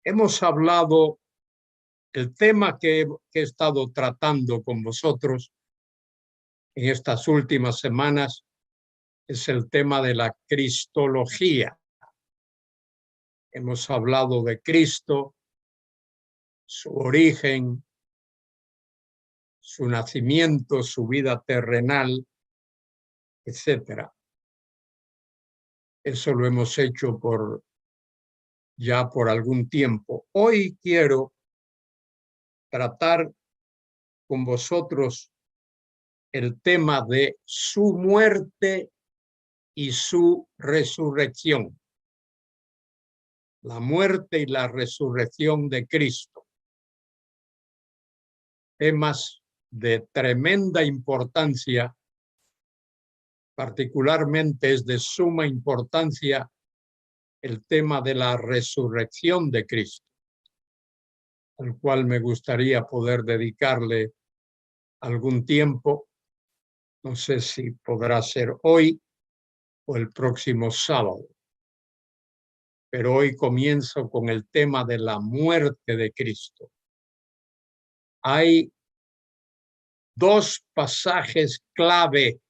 Hemos hablado, el tema que he estado tratando con vosotros en estas últimas semanas es el tema de la cristología. Hemos hablado de Cristo, su origen, su nacimiento, su vida terrenal, etcétera. Eso lo hemos hecho ya por algún tiempo. Hoy quiero tratar con vosotros el tema de su muerte y su resurrección. La muerte y la resurrección de Cristo. Temas de tremenda importancia, particularmente es de suma importancia el tema de la resurrección de Cristo, al cual me gustaría poder dedicarle algún tiempo. No sé si podrá ser hoy o el próximo sábado. Pero hoy comienzo con el tema de la muerte de Cristo. Hay dos pasajes clave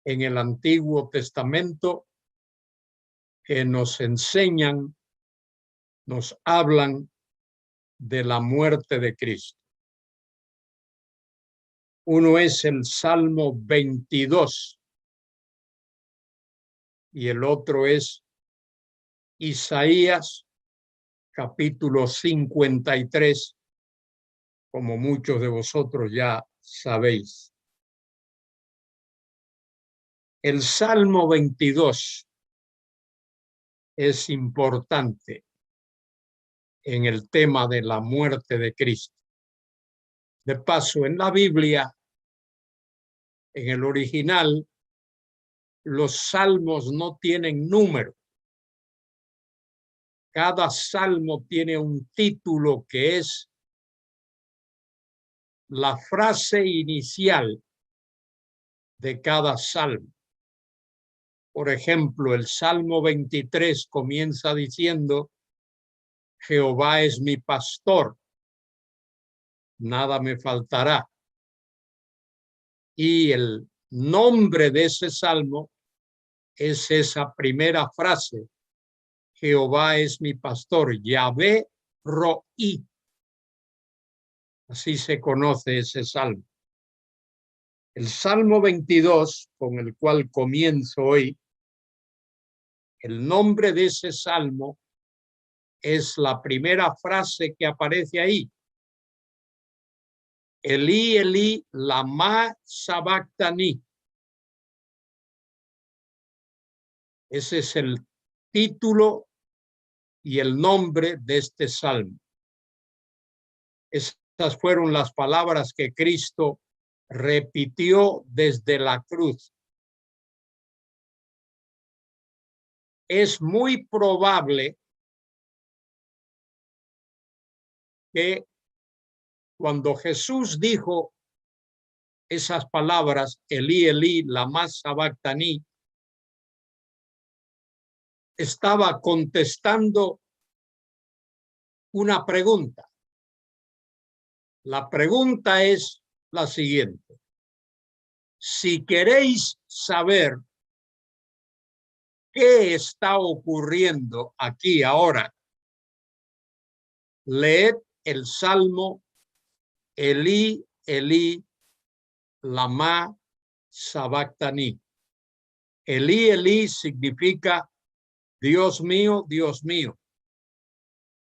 en el Antiguo Testamento que nos enseñan, nos hablan de la muerte de Cristo. Uno es el Salmo 22 y el otro es Isaías capítulo 53, como muchos de vosotros ya sabéis. El Salmo 22 es importante en el tema de la muerte de Cristo. De paso, en la Biblia, en el original, los salmos no tienen número. Cada salmo tiene un título que es la frase inicial de cada salmo. Por ejemplo, el Salmo 23 comienza diciendo: Jehová es mi pastor, nada me faltará. Y el nombre de ese salmo es esa primera frase: Jehová es mi pastor, Yahvé Roí. Así se conoce ese salmo. El Salmo 22, con el cual comienzo hoy, el nombre de ese salmo es la primera frase que aparece ahí. Elí, Elí, lama sabactani. Ese es el título y el nombre de este salmo. Esas fueron las palabras que Cristo repitió desde la cruz. Es muy probable que cuando Jesús dijo esas palabras, Elí, Elí, lama sabactani, estaba contestando una pregunta. La pregunta es la siguiente: si queréis saber qué está ocurriendo aquí ahora, leed el Salmo Elí, Elí, lama sabactani. Elí, Elí significa Dios mío, Dios mío.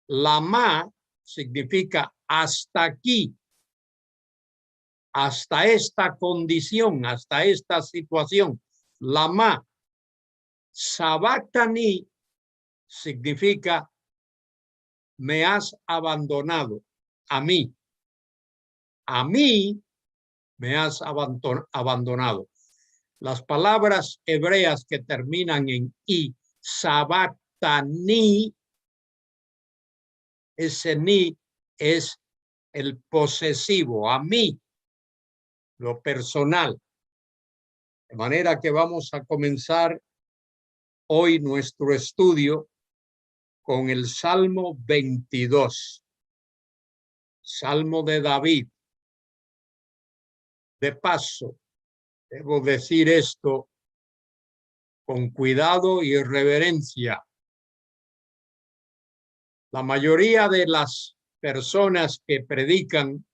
Lama significa hasta aquí, hasta esta condición, hasta esta situación. Lama sabactani significa me has abandonado a mí. A mí me has abandonado. Las palabras hebreas que terminan en i, sabactani, ese ni es el posesivo, a mí, lo personal. De manera que vamos a comenzar hoy nuestro estudio con el Salmo 22, Salmo de David. De paso, debo decir esto con cuidado y reverencia. La mayoría de las personas que predican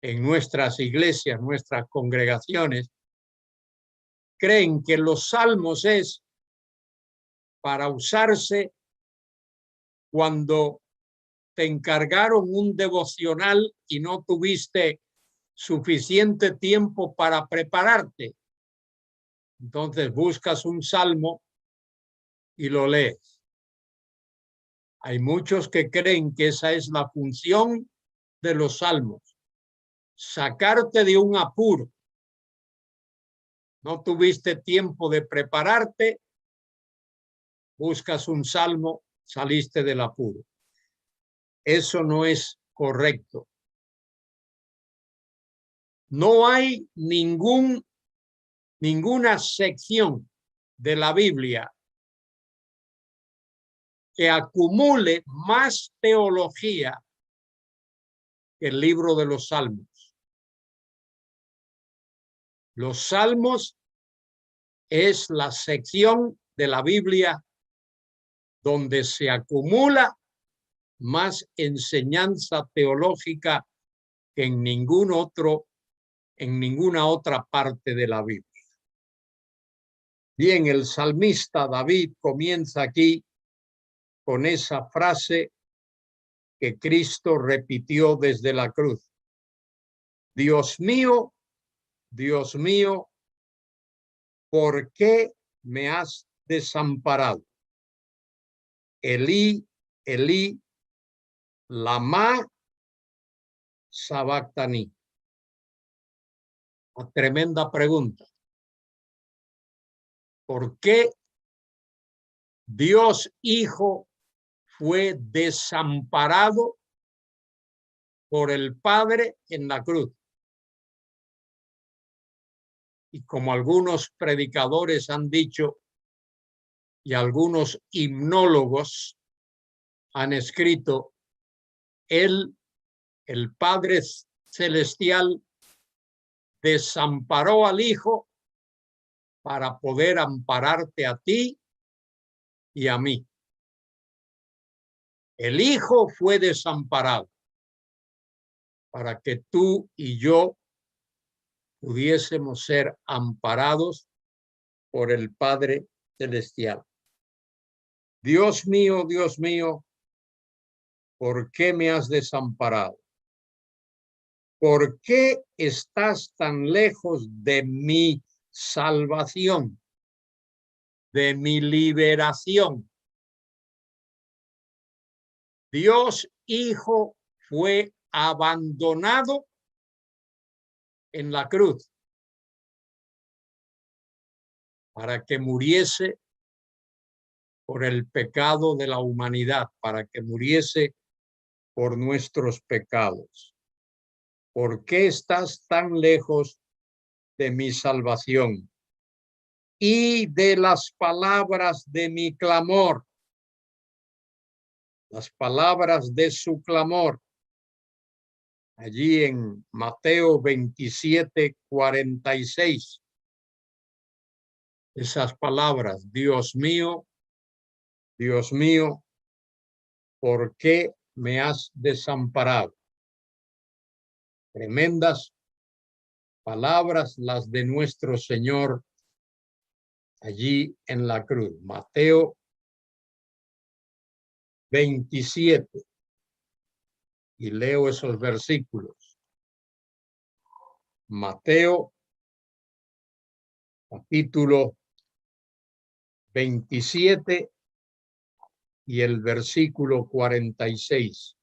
en nuestras iglesias, nuestras congregaciones, creen que los salmos es para usarse cuando te encargaron un devocional y no tuviste suficiente tiempo para prepararte. Entonces buscas un salmo y lo lees. Hay muchos que creen que esa es la función de los salmos, sacarte de un apuro. No tuviste tiempo de prepararte, buscas un salmo, saliste del apuro. Eso no es correcto. No hay ninguna sección de la Biblia que acumule más teología que el libro de los Salmos. Los Salmos es la sección de la Biblia donde se acumula más enseñanza teológica que en ninguna otra parte de la Biblia. Bien, el salmista David comienza aquí con esa frase que Cristo repitió desde la cruz. Dios mío, ¿por qué me has desamparado? Elí, Elí, lama sabactani. Una tremenda pregunta. ¿Por qué Dios Hijo fue desamparado por el Padre en la cruz? Y como algunos predicadores han dicho y algunos himnólogos han escrito, el Padre Celestial desamparó al Hijo para poder ampararte a ti y a mí. El Hijo fue desamparado para que tú y yo pudiésemos ser amparados por el Padre Celestial. Dios mío, ¿por qué me has desamparado? ¿Por qué estás tan lejos de mi salvación, de mi liberación? Dios Hijo fue abandonado en la cruz para que muriese por el pecado de la humanidad, para que muriese por nuestros pecados. ¿Por qué estás tan lejos de mi salvación y de las palabras de mi clamor? Las palabras de su clamor. Allí en Mateo 27:46. Esas palabras, Dios mío, ¿por qué me has desamparado? Tremendas palabras las de nuestro Señor allí en la cruz. Mateo 27. Y leo esos versículos. Mateo capítulo 27 y el versículo 46.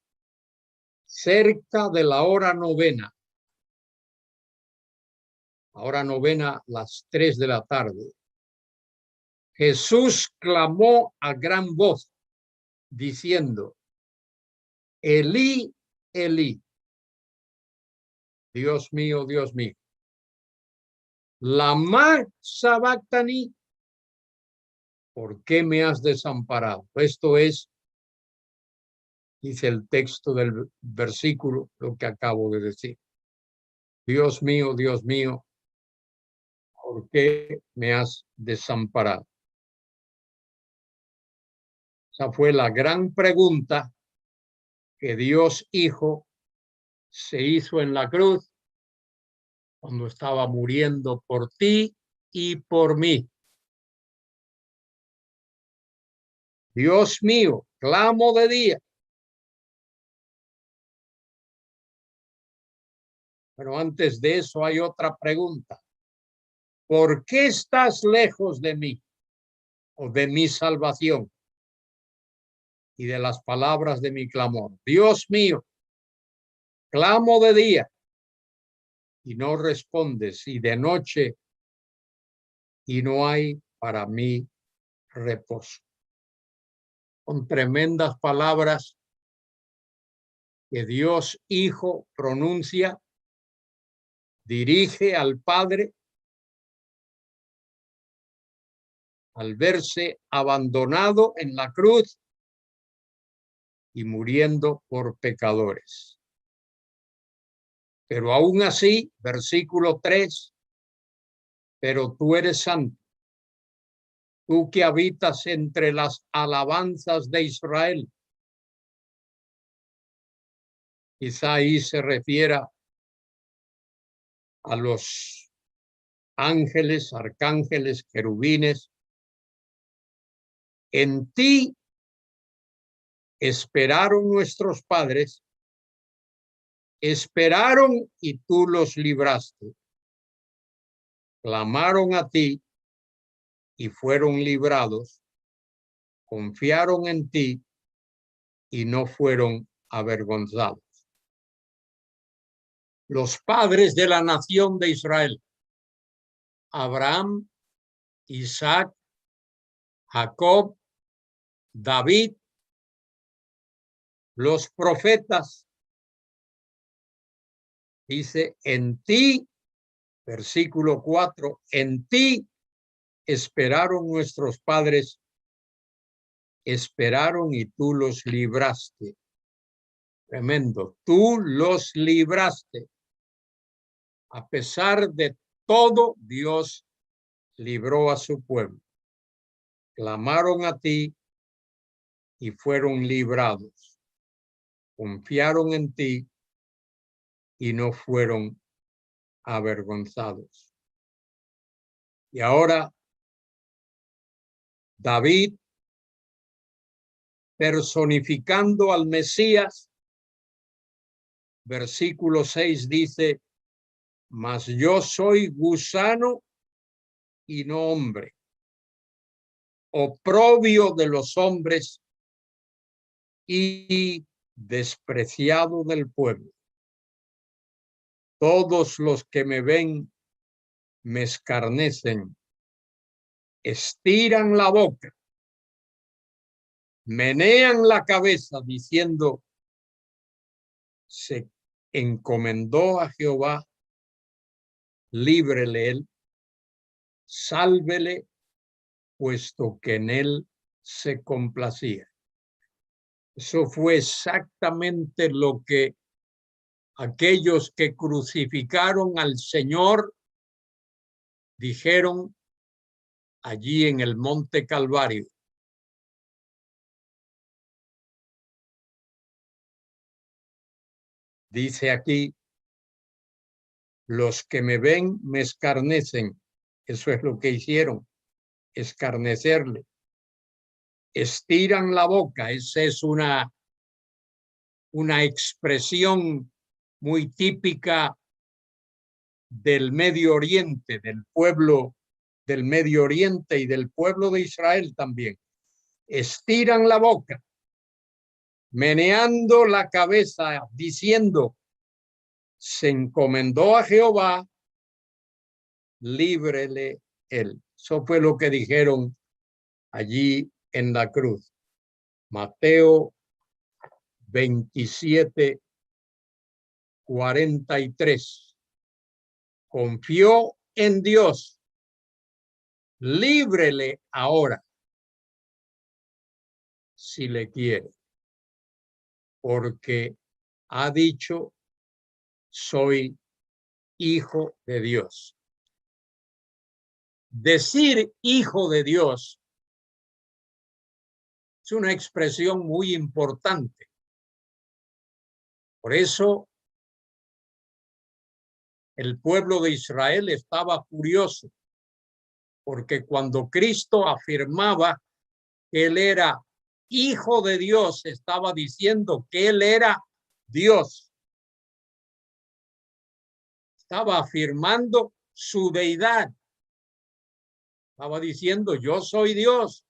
Cerca de la hora novena, las 3 de la tarde, Jesús clamó a gran voz diciendo, Elí, Elí, Dios mío, lama sabactani, ¿por qué me has desamparado? Esto es, dice el texto del versículo, lo que acabo de decir. Dios mío, ¿por qué me has desamparado? Esa fue la gran pregunta que Dios Hijo se hizo en la cruz cuando estaba muriendo por ti y por mí. Dios mío, clamo de día. Pero antes de eso hay otra pregunta. ¿Por qué estás lejos de mí o de mi salvación y de las palabras de mi clamor? Dios mío, clamo de día y no respondes, y de noche y no hay para mí reposo. Con tremendas palabras que Dios Hijo pronuncia, dirige al Padre al verse abandonado en la cruz y muriendo por pecadores. Pero aún así, versículo 3, pero tú eres santo, tú que habitas entre las alabanzas de Israel. Quizá ahí se refiera a los ángeles, arcángeles, querubines. En ti esperaron nuestros padres, esperaron y tú los libraste. Clamaron a ti y fueron librados, confiaron en ti y no fueron avergonzados. Los padres de la nación de Israel, Abraham, Isaac, Jacob, David, los profetas, dice, en ti, versículo 4, en ti esperaron nuestros padres, esperaron y tú los libraste. Tremendo, tú los libraste. A pesar de todo, Dios libró a su pueblo. Clamaron a ti y fueron librados. Confiaron en ti y no fueron avergonzados. Y ahora David, personificando al Mesías, versículo 6 dice, mas yo soy gusano y no hombre, oprobio de los hombres y despreciado del pueblo. Todos los que me ven me escarnecen, estiran la boca, menean la cabeza diciendo, se encomendó a Jehová, líbrele él, sálvele, puesto que en él se complacía. Eso fue exactamente lo que aquellos que crucificaron al Señor dijeron allí en el Monte Calvario. Dice aquí, los que me ven me escarnecen. Eso es lo que hicieron, escarnecerle. Estiran la boca. Esa es una expresión muy típica del Medio Oriente, del pueblo del Medio Oriente y del pueblo de Israel también. Estiran la boca, meneando la cabeza, diciendo, se encomendó a Jehová, líbrele él. Eso fue lo que dijeron allí en la cruz. Mateo 27:43. Confió en Dios, líbrele ahora. si le quiere, porque ha dicho, soy hijo de Dios. Decir hijo de Dios es una expresión muy importante. Por eso el pueblo de Israel estaba furioso, porque cuando Cristo afirmaba que él era hijo de Dios, estaba diciendo que él era Dios. Estaba afirmando su deidad. Estaba diciendo, yo soy Dios.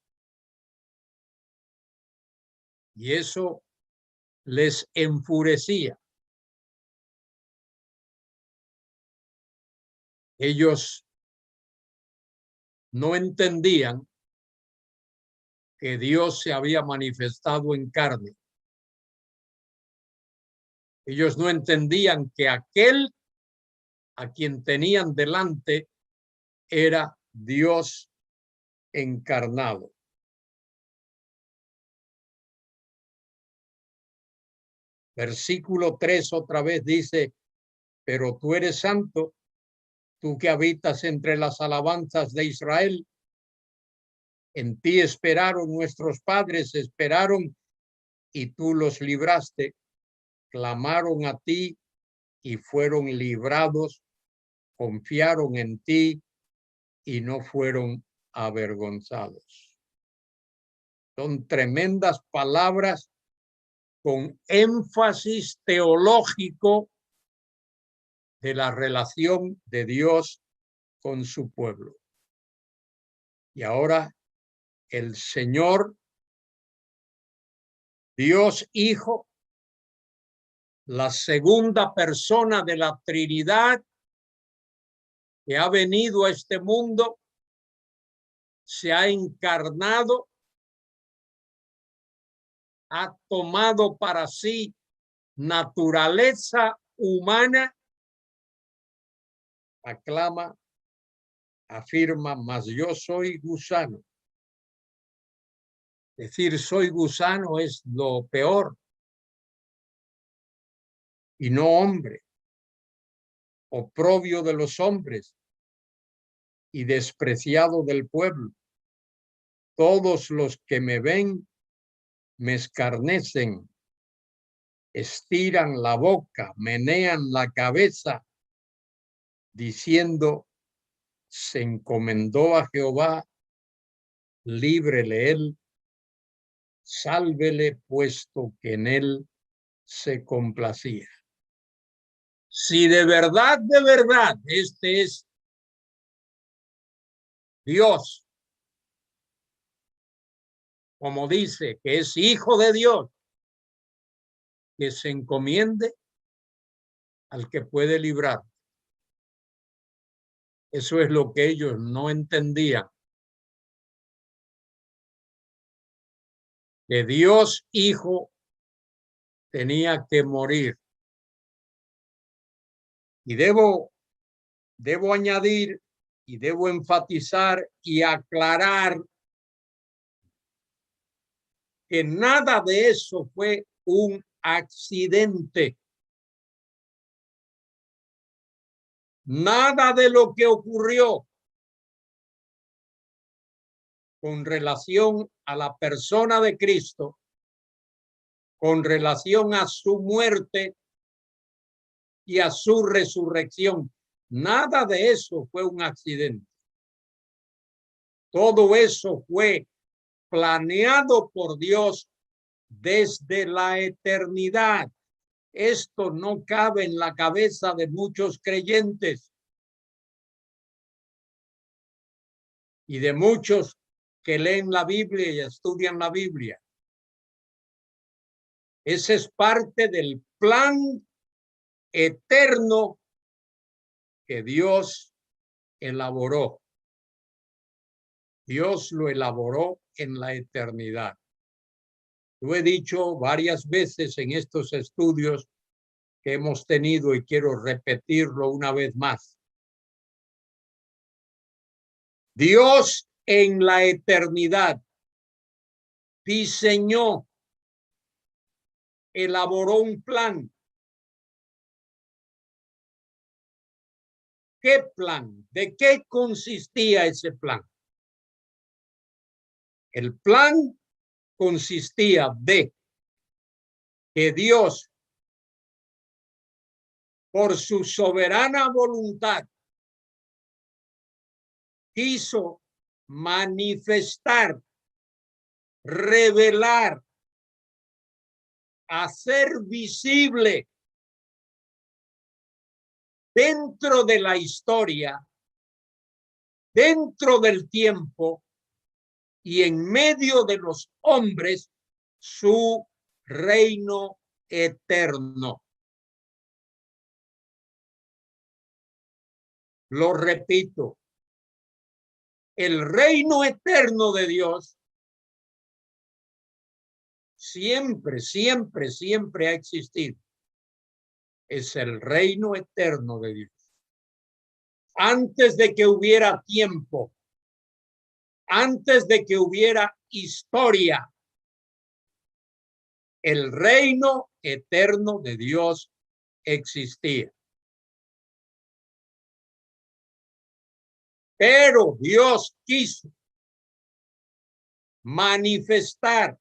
Y eso les enfurecía. Ellos no entendían que Dios se había manifestado en carne. Ellos no entendían que aquel a quien tenían delante era Dios encarnado. Versículo 3 otra vez dice, pero tú eres santo, tú que habitas entre las alabanzas de Israel. En ti esperaron nuestros padres, esperaron y tú los libraste. Clamaron a ti y fueron librados, confiaron en ti y no fueron avergonzados. Son tremendas palabras con énfasis teológico de la relación de Dios con su pueblo. Y ahora el Señor, Dios Hijo, la segunda persona de la Trinidad que ha venido a este mundo, se ha encarnado, ha tomado para sí naturaleza humana, aclama, afirma, mas yo soy gusano. Decir soy gusano es lo peor, y no hombre, oprobio de los hombres y despreciado del pueblo. Todos los que me ven me escarnecen, estiran la boca, menean la cabeza, diciendo, se encomendó a Jehová, líbrele él, sálvele, puesto que en él se complacía. Si de verdad, este es Dios, como dice que es hijo de Dios, que se encomiende al que puede librar. Eso es lo que ellos no entendían. Que Dios Hijo tenía que morir. Y debo añadir y debo enfatizar y aclarar que nada de eso fue un accidente. Nada de lo que ocurrió con relación a la persona de Cristo, con relación a su muerte y a su resurrección, nada de eso fue un accidente. Todo eso fue planeado por Dios desde la eternidad. Esto no cabe en la cabeza de muchos creyentes y de muchos que leen la Biblia y estudian la Biblia. Ese es parte del plan eterno que Dios elaboró. Dios lo elaboró en la eternidad. Lo he dicho varias veces en estos estudios que hemos tenido y quiero repetirlo una vez más. Dios en la eternidad diseñó, elaboró un plan. ¿Qué plan? ¿De qué consistía ese plan? El plan consistía de que Dios, por su soberana voluntad, quiso manifestar, revelar, hacer visible dentro de la historia, dentro del tiempo y en medio de los hombres su reino eterno. Lo repito, el reino eterno de Dios siempre, siempre, siempre ha existido. Es el reino eterno de Dios. Antes de que hubiera tiempo, antes de que hubiera historia, el reino eterno de Dios existía. Pero Dios quiso manifestar,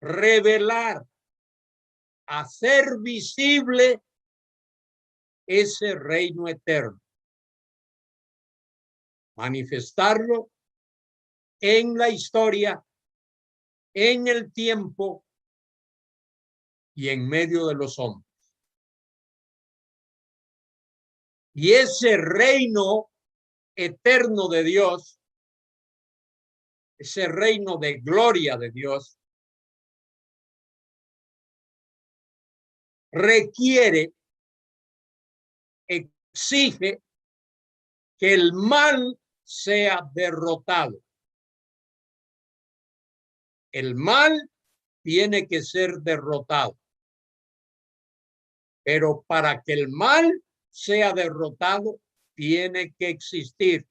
revelar, hacer visible ese reino eterno. Manifestarlo en la historia, en el tiempo y en medio de los hombres. Y ese reino eterno de Dios, ese reino de gloria de Dios, requiere, exige que el mal sea derrotado. El mal tiene que ser derrotado. Pero para que el mal sea derrotado, tiene que existir.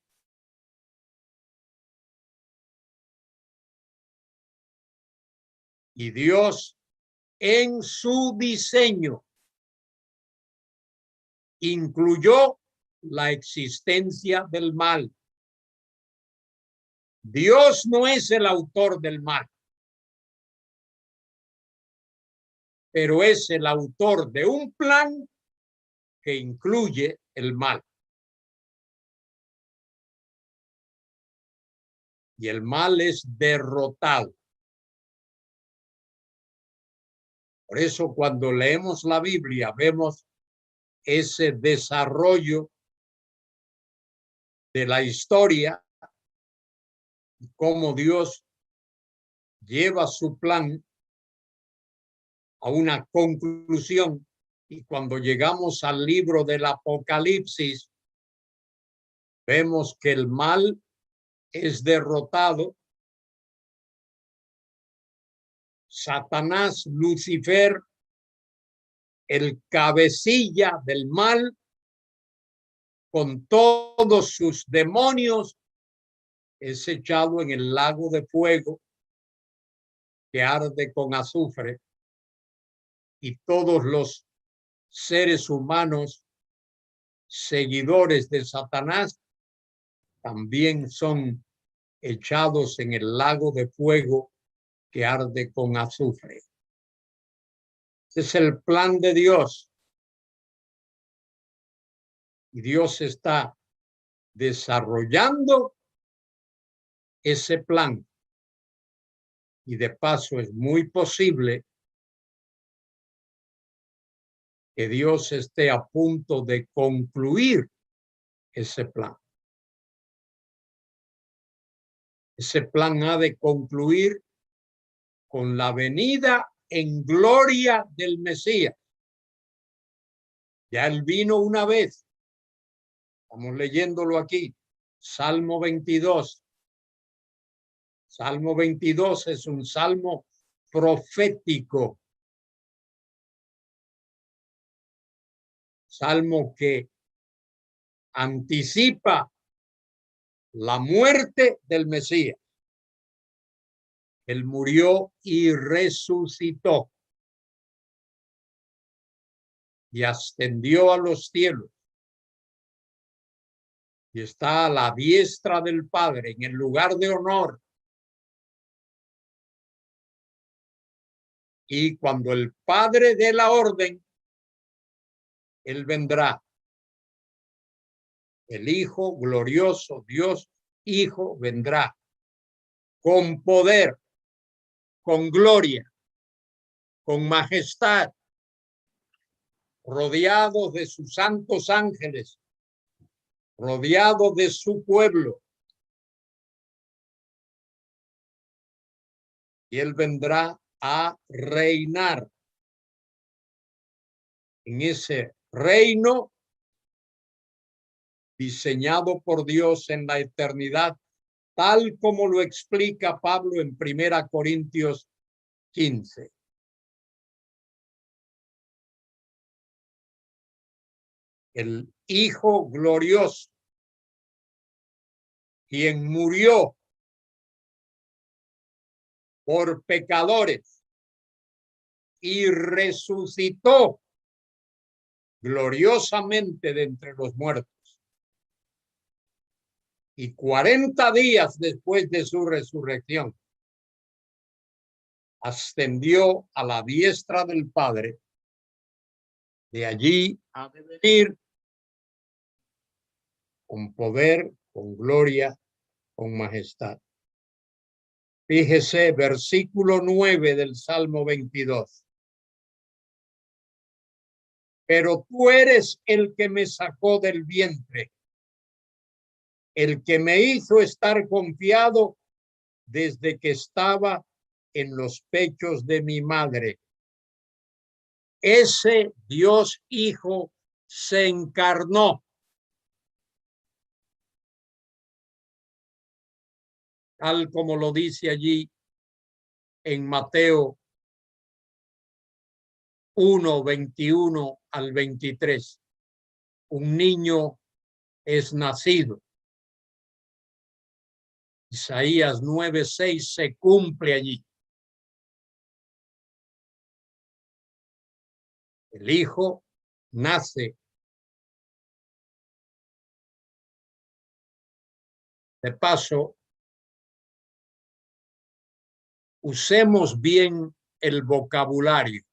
Y Dios, en su diseño, incluyó la existencia del mal. Dios no es el autor del mal, pero es el autor de un plan que incluye el mal. Y el mal es derrotado. Por eso cuando leemos la Biblia vemos ese desarrollo de la historia, cómo Dios lleva su plan a una conclusión. Y cuando llegamos al libro del Apocalipsis, vemos que el mal es derrotado. Satanás, Lucifer, el cabecilla del mal, con todos sus demonios, es echado en el lago de fuego que arde con azufre, y todos los seres humanos seguidores de Satanás también son echados en el lago de fuego que arde con azufre. Ese es el plan de Dios. Y Dios está desarrollando ese plan. Y de paso es muy posible que Dios esté a punto de concluir ese plan. Ese plan ha de concluir con la venida en gloria del Mesías. Ya él vino una vez. Estamos leyéndolo aquí. Salmo 22. Salmo 22 es un salmo profético. Salmo que anticipa la muerte del Mesías. Él murió y resucitó y ascendió a los cielos y está a la diestra del Padre en el lugar de honor. Y cuando el Padre dé la orden, Él vendrá. El Hijo glorioso, Dios Hijo, vendrá con poder, con gloria, con majestad, rodeado de sus santos ángeles, rodeado de su pueblo. Y Él vendrá a reinar en ese reino diseñado por Dios en la eternidad, tal como lo explica Pablo en 1 Corintios 15. El Hijo glorioso, quien murió por pecadores y resucitó gloriosamente de entre los muertos. Y 40 días después de su resurrección, ascendió a la diestra del Padre. De allí ha de venir con poder, con gloria, con majestad. Fíjese, versículo 9 del Salmo 22. Pero tú eres el que me sacó del vientre, el que me hizo estar confiado desde que estaba en los pechos de mi madre. Ese Dios Hijo se encarnó. Tal como lo dice allí en Mateo 1, 21 al 23. Un niño es nacido. Isaías 9:6 se cumple allí. El Hijo nace. De paso, usemos bien el vocabulario.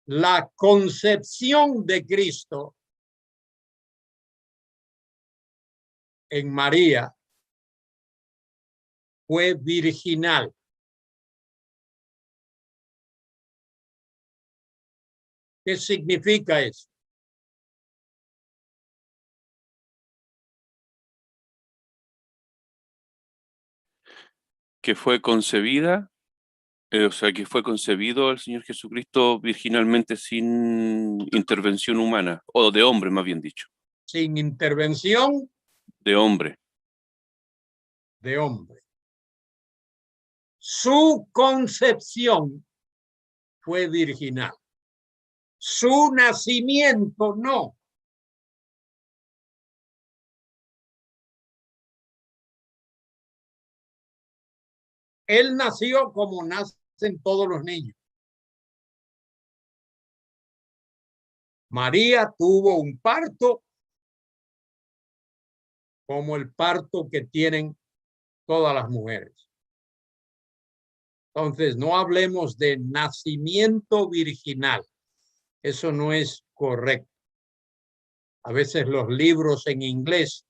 La concepción de Cristo en María fue virginal. ¿Qué significa eso? Que fue concebida, o sea, que fue concebido el Señor Jesucristo virginalmente sin intervención humana, o de hombre más bien dicho. Sin intervención de hombre. De hombre. Su concepción fue virginal. Su nacimiento no. Él nació como nacen todos los niños. María tuvo un parto como el parto que tienen todas las mujeres. Entonces, no hablemos de nacimiento virginal. Eso no es correcto. A veces los libros en inglés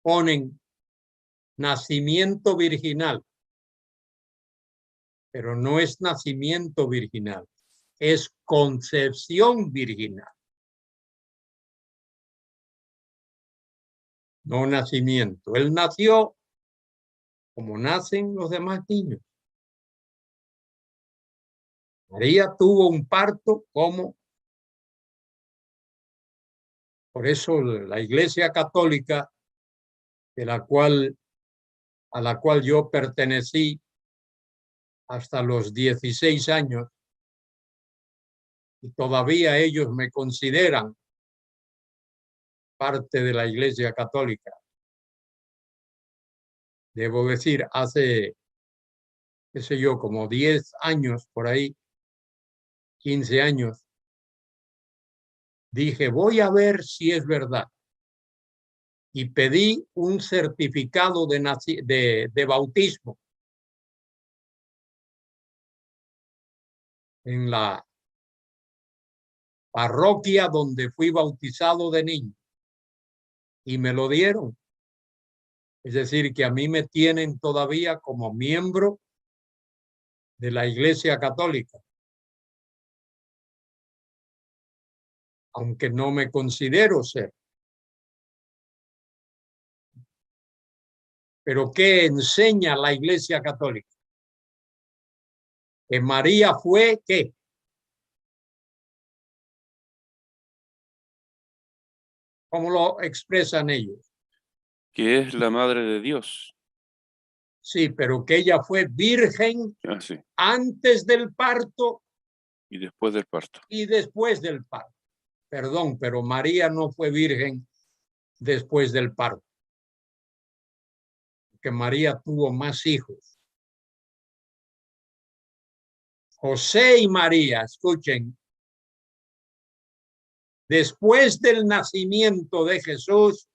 ponen nacimiento virginal, pero no es nacimiento virginal, es concepción virginal. No nacimiento. Él nació como nacen los demás niños. María tuvo un parto como, por eso la Iglesia Católica, a la cual yo pertenecí hasta los 16 años, y todavía ellos me consideran parte de la Iglesia Católica. Debo decir, hace, qué sé yo, como 10 años por ahí, 15 años, dije, voy a ver si es verdad. Y pedí un certificado de bautismo en la parroquia donde fui bautizado de niño. Y me lo dieron. Es decir, que a mí me tienen todavía como miembro de la Iglesia Católica, aunque no me considero ser. Pero ¿qué enseña la Iglesia Católica? Que María fue, ¿qué? ¿Cómo lo expresan ellos? Que es la madre de Dios. Sí, pero que ella fue virgen Sí. antes del parto Y después del parto. y después del parto. Perdón, pero María no fue virgen después del parto. Que María tuvo más hijos. José y María, escuchen, después del nacimiento de Jesús,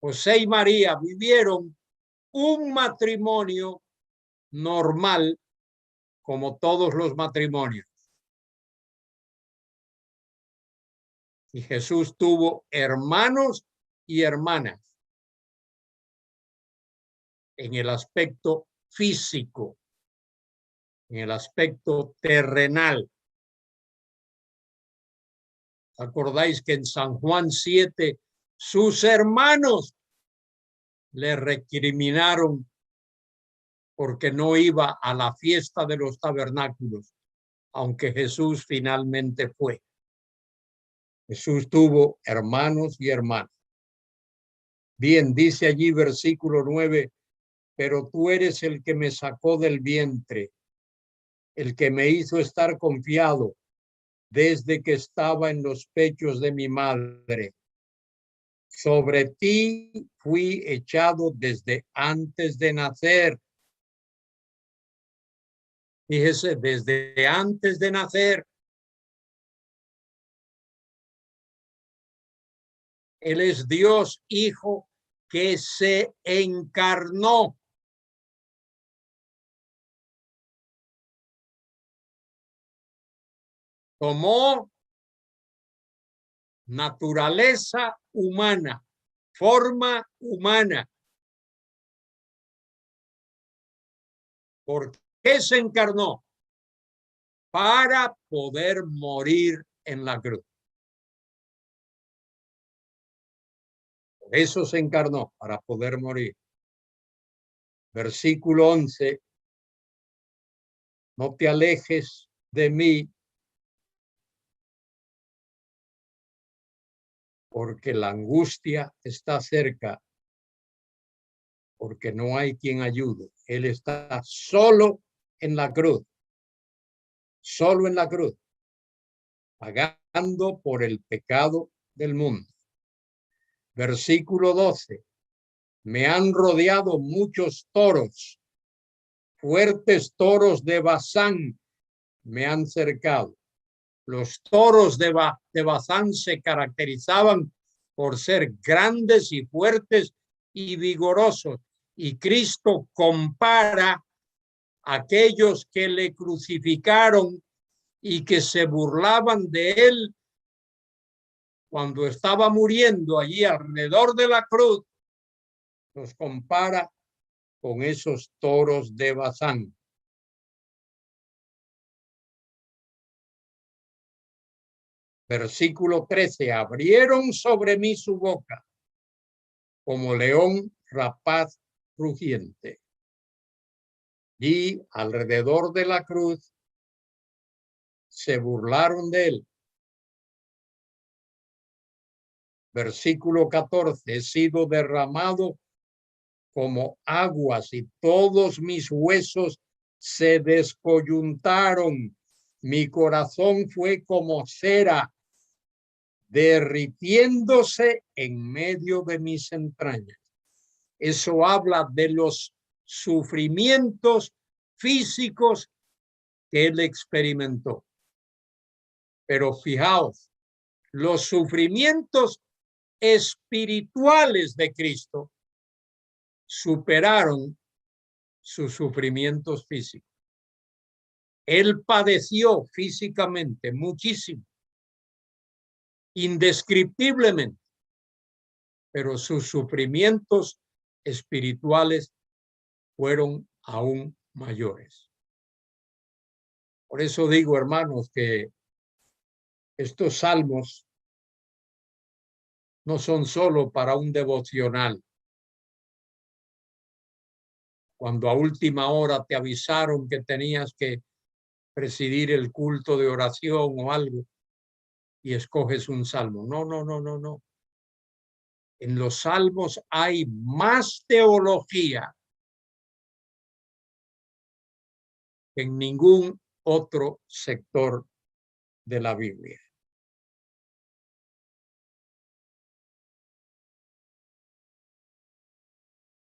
José y María vivieron un matrimonio normal como todos los matrimonios. Y Jesús tuvo hermanos y hermanas en el aspecto físico, en el aspecto terrenal. ¿Acordáis que en San Juan 7 sus hermanos le recriminaron porque no iba a la fiesta de los tabernáculos, aunque Jesús finalmente fue? Jesús tuvo hermanos y hermanas. Bien, dice allí versículo 9, pero tú eres el que me sacó del vientre, el que me hizo estar confiado desde que estaba en los pechos de mi madre. Sobre ti fui echado desde antes de nacer. Fíjese, desde antes de nacer. Él es Dios Hijo que se encarnó. Tomó naturaleza humana, forma humana. ¿Por qué se encarnó? Para poder morir en la cruz. Por eso se encarnó, para poder morir. Versículo 11. No te alejes de mí, porque la angustia está cerca, porque no hay quien ayude. Él está solo en la cruz, solo en la cruz, pagando por el pecado del mundo. Versículo 12. Me han rodeado muchos toros, fuertes toros de Basán me han cercado. Los toros de Basán se caracterizaban por ser grandes y fuertes y vigorosos. Y Cristo compara a aquellos que le crucificaron y que se burlaban de él cuando estaba muriendo allí alrededor de la cruz, los compara con esos toros de Basán. Versículo 13, abrieron sobre mí su boca como león rapaz rugiente. Y alrededor de la cruz se burlaron de él. Versículo 14, he sido derramado como aguas y todos mis huesos se descoyuntaron. Mi corazón fue como cera derritiéndose en medio de mis entrañas. Eso habla de los sufrimientos físicos que él experimentó. Pero fijaos, los sufrimientos espirituales de Cristo superaron sus sufrimientos físicos. Él padeció físicamente muchísimo, indescriptiblemente, pero sus sufrimientos espirituales fueron aún mayores. Por eso digo, hermanos, que estos salmos no son solo para un devocional. Cuando a última hora te avisaron que tenías que presidir el culto de oración o algo y escoges un salmo. No, no, no, no, no. En los salmos hay más teología que en ningún otro sector de la Biblia.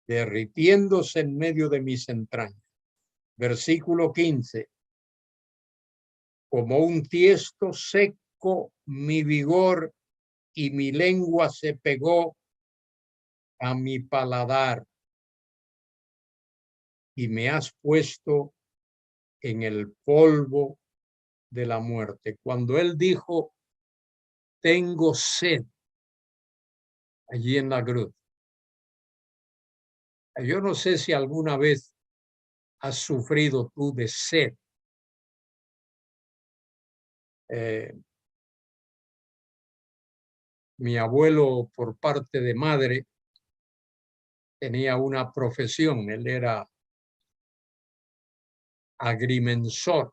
Derritiéndose en medio de mis entrañas. Versículo 15. Como un tiesto seco mi vigor y mi lengua se pegó a mi paladar y me has puesto en el polvo de la muerte. Cuando él dijo, tengo sed, allí en la cruz. Yo no sé si alguna vez has sufrido tú de sed. Mi abuelo, por parte de madre, tenía una profesión. Él era agrimensor.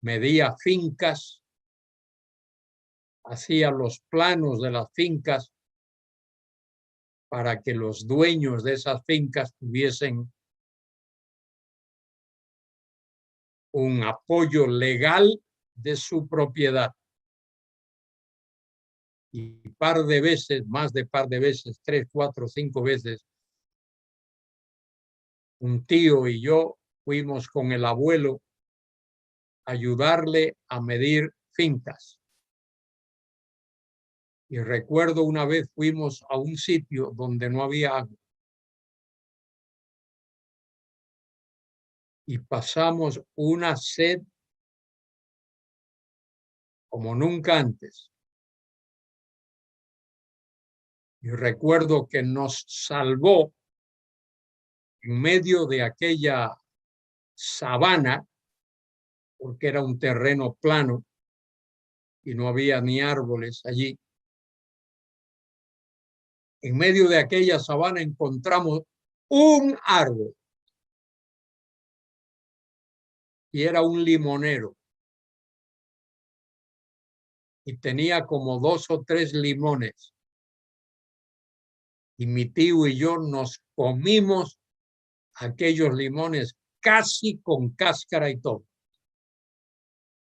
Medía fincas, hacía los planos de las fincas para que los dueños de esas fincas tuviesen un apoyo legal de su propiedad. Y par de veces, más de par de veces, 3, 4, 5 veces, un tío y yo fuimos con el abuelo a ayudarle a medir fincas. Y recuerdo una vez fuimos a un sitio donde no había agua. Y pasamos una sed como nunca antes. Y recuerdo que nos salvó en medio de aquella sabana, porque era un terreno plano y no había ni árboles allí. En medio de aquella sabana encontramos un árbol y era un limonero y tenía como 2 o 3 limones. Y mi tío y yo nos comimos aquellos limones casi con cáscara y todo,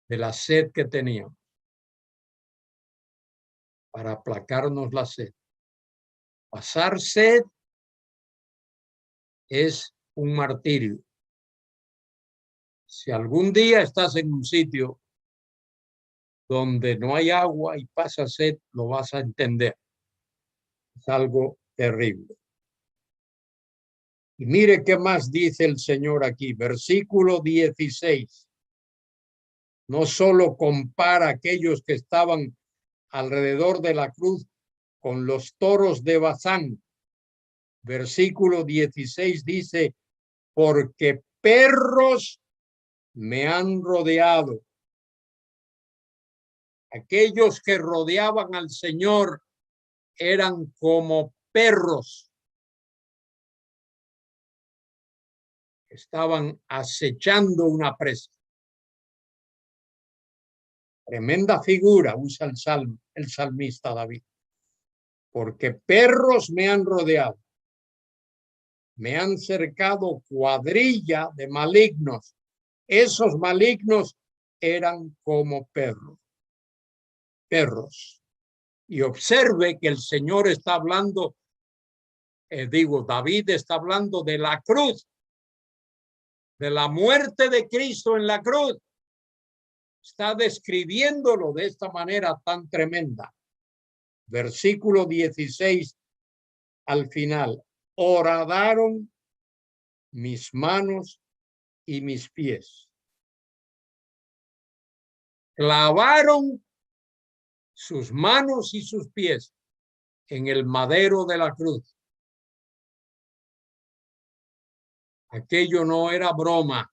de la sed que teníamos, para aplacarnos la sed. Pasar sed es un martirio. Si algún día estás en un sitio donde no hay agua y pasas sed, lo vas a entender. Es algo terrible. Y mire qué más dice el Señor aquí, versículo 16. No solo compara a aquellos que estaban alrededor de la cruz con los toros de Bazán. Versículo 16 dice, porque perros me han rodeado. Aquellos que rodeaban al Señor eran como perros. Estaban acechando una presa. Tremenda figura usa el salmista David. Porque perros me han rodeado. Me han cercado cuadrilla de malignos. Esos malignos eran como perros. perros. Y observe que el Señor está hablando, David está hablando de la cruz, de la muerte de Cristo en la cruz. Está describiéndolo de esta manera tan tremenda. Versículo 16 al final. Horadaron mis manos y mis pies. Clavaron sus manos y sus pies en el madero de la cruz. Aquello no era broma.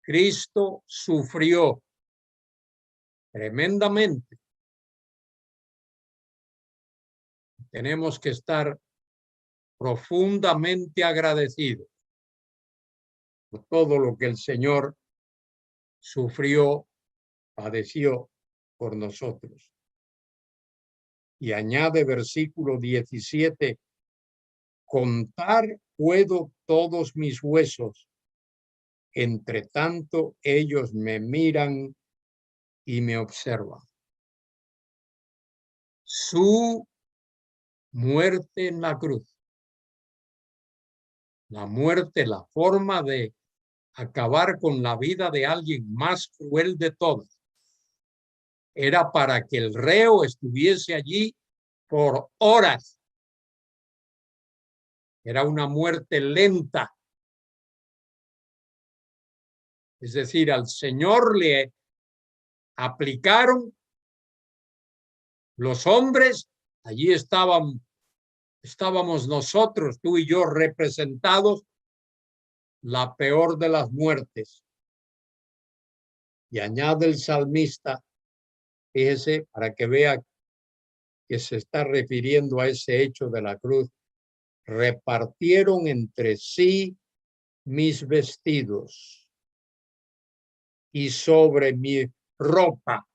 Cristo sufrió tremendamente. Tenemos que estar profundamente agradecidos por todo lo que el Señor sufrió, padeció por nosotros. Y añade versículo 17, contar puedo todos mis huesos, entre tanto ellos me miran y me observan. Su muerte en la cruz, la muerte, la forma de acabar con la vida de alguien más cruel de todas, era para que el reo estuviese allí por horas. Era una muerte lenta. Es decir, al Señor le aplicaron los hombres, allí estábamos nosotros, tú y yo, representados, la peor de las muertes. Y añade el salmista, fíjese, para que vea que se está refiriendo a ese hecho de la cruz, repartieron entre sí mis vestidos y sobre mi ropa,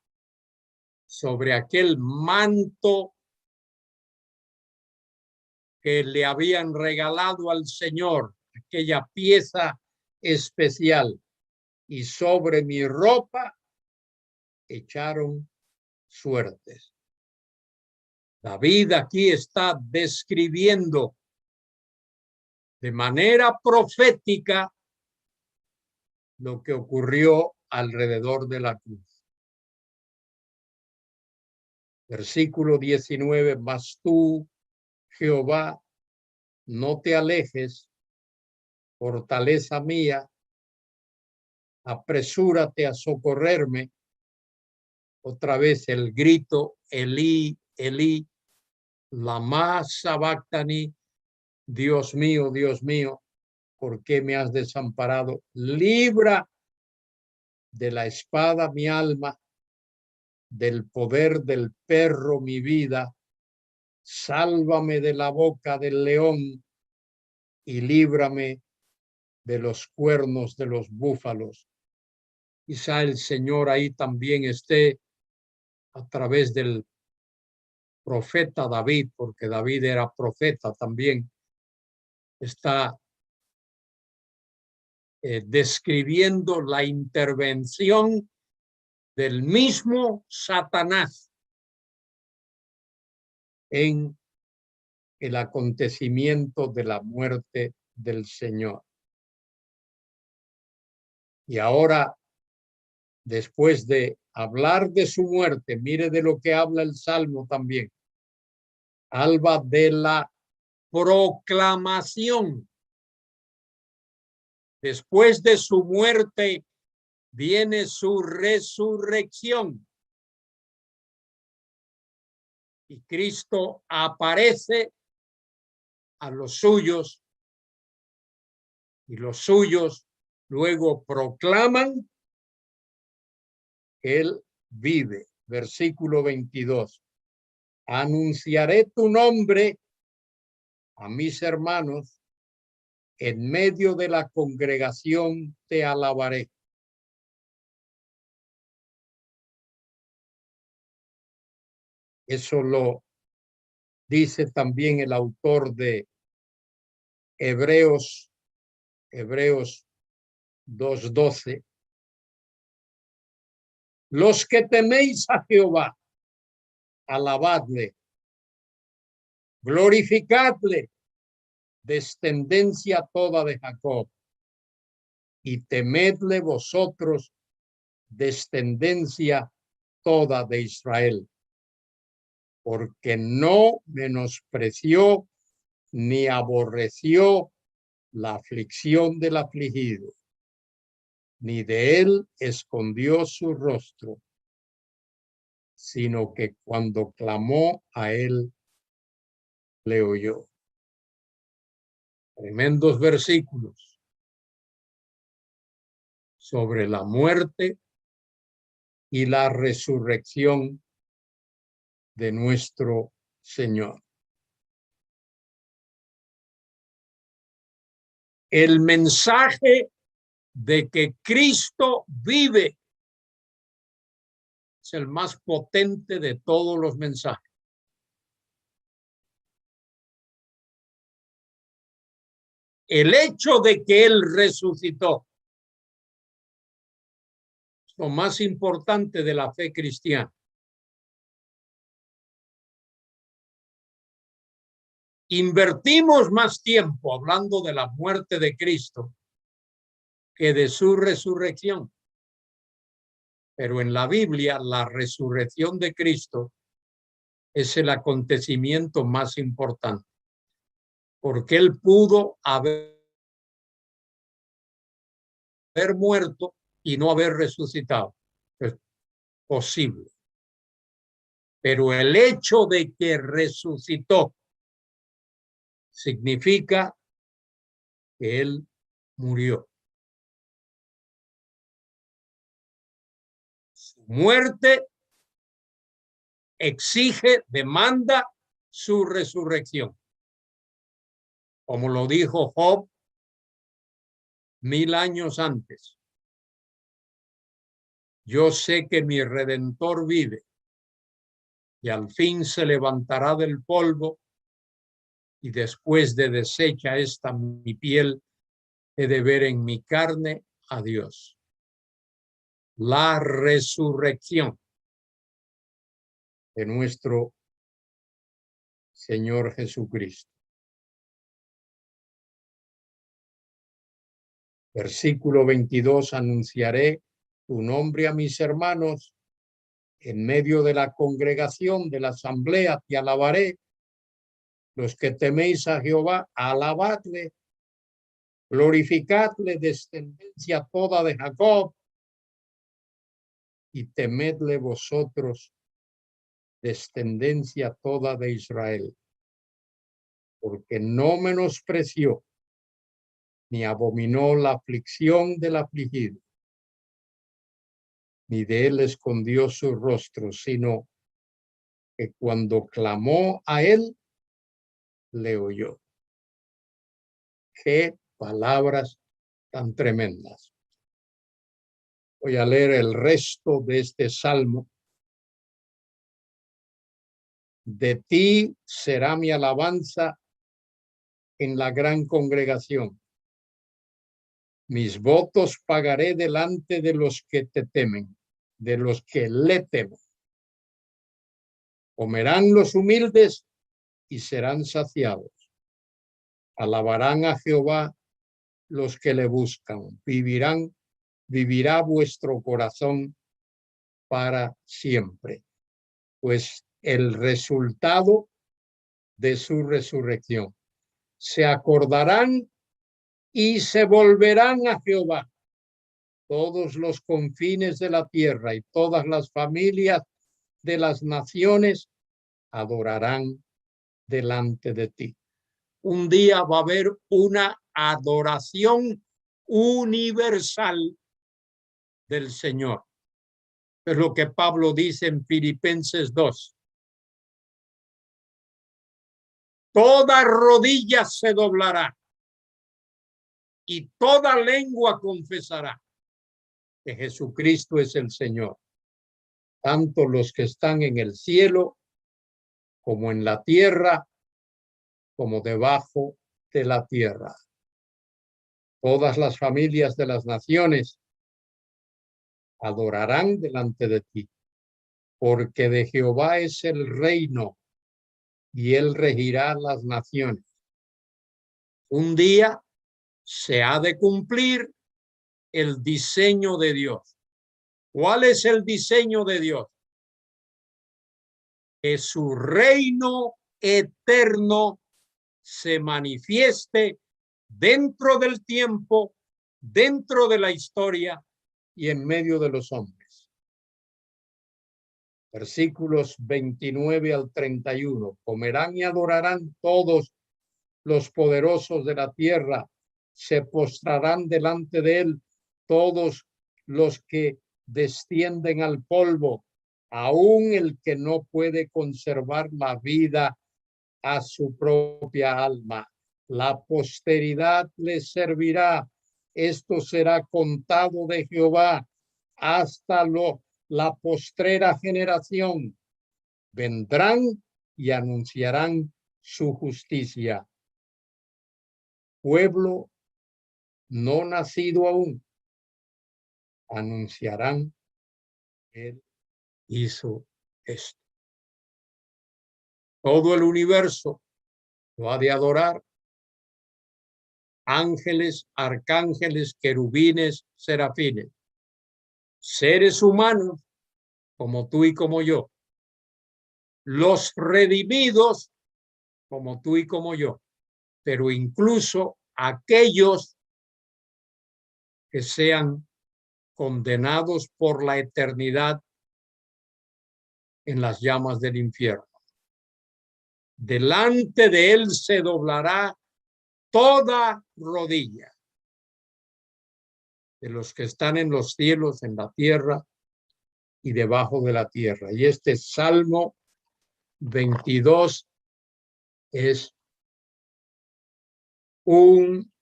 sobre aquel manto que le habían regalado al Señor, aquella pieza especial, y sobre mi ropa echaron suertes. David aquí está describiendo de manera profética lo que ocurrió alrededor de la cruz. Versículo 19, mas tú, Jehová, no te alejes, fortaleza mía, apresúrate a socorrerme. Otra vez el grito, Elí, Elí, lama sabactani, Dios mío, ¿por qué me has desamparado? Libra de la espada mi alma, del poder del perro mi vida, sálvame de la boca del león y líbrame de los cuernos de los búfalos. Quizá el Señor ahí también esté a través del profeta David, porque David era profeta también, está describiendo la intervención del mismo Satanás en el acontecimiento de la muerte del Señor. Y ahora, después de hablar de su muerte, mire de lo que habla el Salmo también. Habla de la proclamación. Después de su muerte viene su resurrección. Y Cristo aparece a los suyos y los suyos luego proclaman que Él vive. Versículo 22. Anunciaré tu nombre a mis hermanos, en medio de la congregación te alabaré. Eso lo dice también el autor de Hebreos 2:12. Los que teméis a Jehová, alabadle, glorificadle, descendencia toda de Jacob, y temedle vosotros, descendencia toda de Israel, porque no menospreció ni aborreció la aflicción del afligido, ni de él escondió su rostro, sino que cuando clamó a él, le oyó. Tremendos versículos sobre la muerte y la resurrección de nuestro Señor. El mensaje de que Cristo vive es el más potente de todos los mensajes. El hecho de que Él resucitó es lo más importante de la fe cristiana. Invertimos más tiempo hablando de la muerte de Cristo que de su resurrección. Pero en la Biblia, la resurrección de Cristo es el acontecimiento más importante, porque Él pudo haber muerto y no haber resucitado. Es posible. Pero el hecho de que resucitó significa que Él murió. Su muerte exige, demanda su resurrección. Como lo dijo Job 1000 años antes. Yo sé que mi Redentor vive y al fin se levantará del polvo, y después de deshecha esta mi piel, he de ver en mi carne a Dios. La resurrección de nuestro Señor Jesucristo. Versículo 22, anunciaré tu nombre a mis hermanos, en medio de la congregación, de la asamblea, te alabaré. Los que teméis a Jehová, alabadle, glorificadle, descendencia toda de Jacob, y temedle vosotros, descendencia toda de Israel, porque no menospreció ni abominó la aflicción del afligido, ni de él escondió su rostro, sino que cuando clamó a él, le oyó. Qué palabras tan tremendas. Voy a leer el resto de este salmo. De ti será mi alabanza en la gran congregación. Mis votos pagaré delante de los que te temen, de los que le temen. Comerán los humildes y serán saciados. Alabarán a Jehová los que le buscan. Vivirá vuestro corazón para siempre. Pues el resultado de su resurrección. Se acordarán y se volverán a Jehová todos los confines de la tierra, y todas las familias de las naciones adorarán delante de ti. Un día va a haber una adoración universal del Señor. Es lo que Pablo dice en Filipenses 2. Toda rodilla se doblará y toda lengua confesará que Jesucristo es el Señor. Tanto los que están en el cielo como en la tierra, como debajo de la tierra. Todas las familias de las naciones adorarán delante de ti, porque de Jehová es el reino y él regirá las naciones. Un día se ha de cumplir el diseño de Dios. ¿Cuál es el diseño de Dios? Que su reino eterno se manifieste dentro del tiempo, dentro de la historia y en medio de los hombres. Versículos 29 al 31. Comerán y adorarán todos los poderosos de la tierra, se postrarán delante de él todos los que descienden al polvo, aun el que no puede conservar la vida a su propia alma. La posteridad les servirá. Esto será contado de Jehová hasta la postrera generación. Vendrán y anunciarán su justicia. Pueblo no nacido aún, anunciarán que él hizo esto. Todo el universo lo ha de adorar. Ángeles, arcángeles, querubines, serafines, seres humanos como tú y como yo, los redimidos como tú y como yo, pero incluso aquellos que sean condenados por la eternidad en las llamas del infierno. Delante de él se doblará toda rodilla, de los que están en los cielos, en la tierra y debajo de la tierra. Y este Salmo 22 es un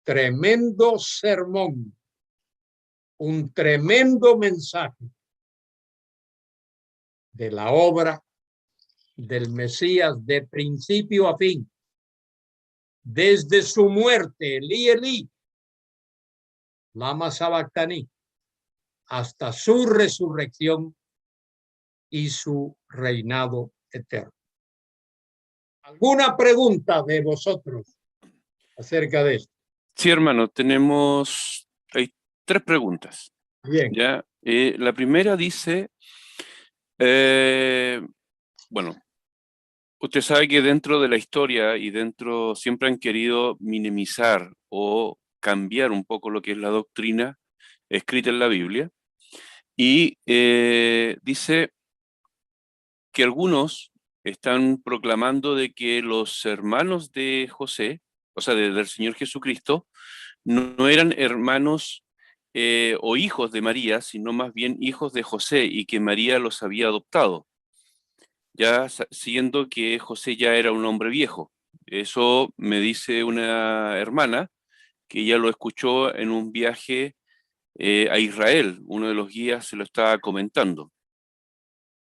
tremendo sermón, un tremendo mensaje de la obra del Mesías de principio a fin, desde su muerte, Elí, Elí, lama sabactaní, hasta su resurrección y su reinado eterno. ¿Alguna pregunta de vosotros acerca de esto? Sí, hermano, hay 3 preguntas. Bien. ¿Ya? La primera dice, bueno, usted sabe que dentro de la historia y dentro siempre han querido minimizar o cambiar un poco lo que es la doctrina escrita en la Biblia. Y dice que algunos están proclamando de que los hermanos de José, o sea, del Señor Jesucristo, no eran hermanos o hijos de María, sino más bien hijos de José y que María los había adoptado, ya siendo que José ya era un hombre viejo. Eso me dice una hermana que ya lo escuchó en un viaje a Israel. Uno de los guías se lo estaba comentando.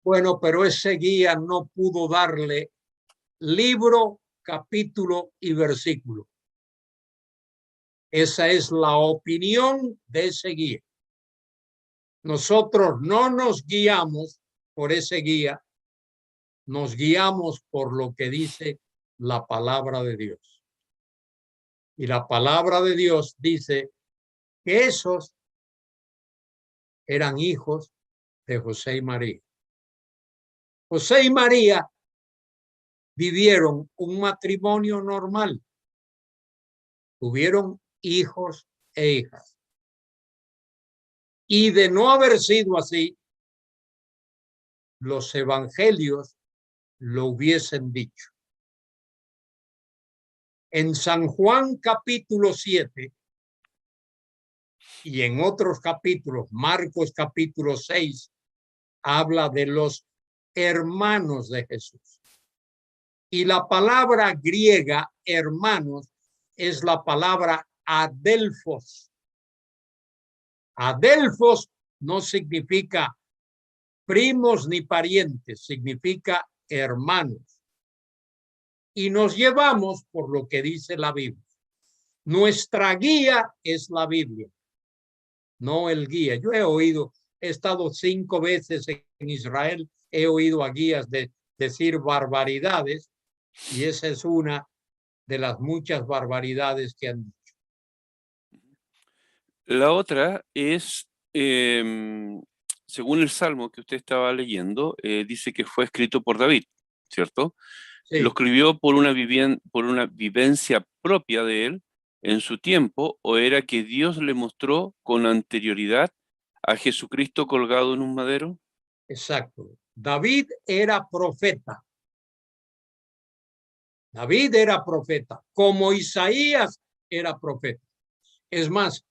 Bueno, pero ese guía no pudo darle libro, capítulo y versículo. Esa es la opinión de ese guía. Nosotros no nos guiamos por ese guía, nos guiamos por lo que dice la palabra de Dios. Y la palabra de Dios dice que esos eran hijos de José y María. José y María vivieron un matrimonio normal. Tuvieron hijos e hijas. Y de no haber sido así, los evangelios lo hubiesen dicho. En San Juan capítulo 7 y en otros capítulos, Marcos capítulo 6, habla de los hermanos de Jesús. Y la palabra griega hermanos es la palabra adelphos. Adelphos no significa primos ni parientes, significa hermanos. Y nos llevamos por lo que dice la Biblia. Nuestra guía es la Biblia. no el guía. Yo he estado 5 veces en Israel, he oído a guías decir barbaridades, y esa es una de las muchas barbaridades que han dicho. La otra es, según el Salmo que usted estaba leyendo, dice que fue escrito por David, ¿cierto? ¿Lo Sí, escribió por una vivencia propia de él en su tiempo, o era que Dios le mostró con anterioridad a Jesucristo colgado en un madero? exacto. David era profeta. David era profeta, como Isaías era profeta. Es más,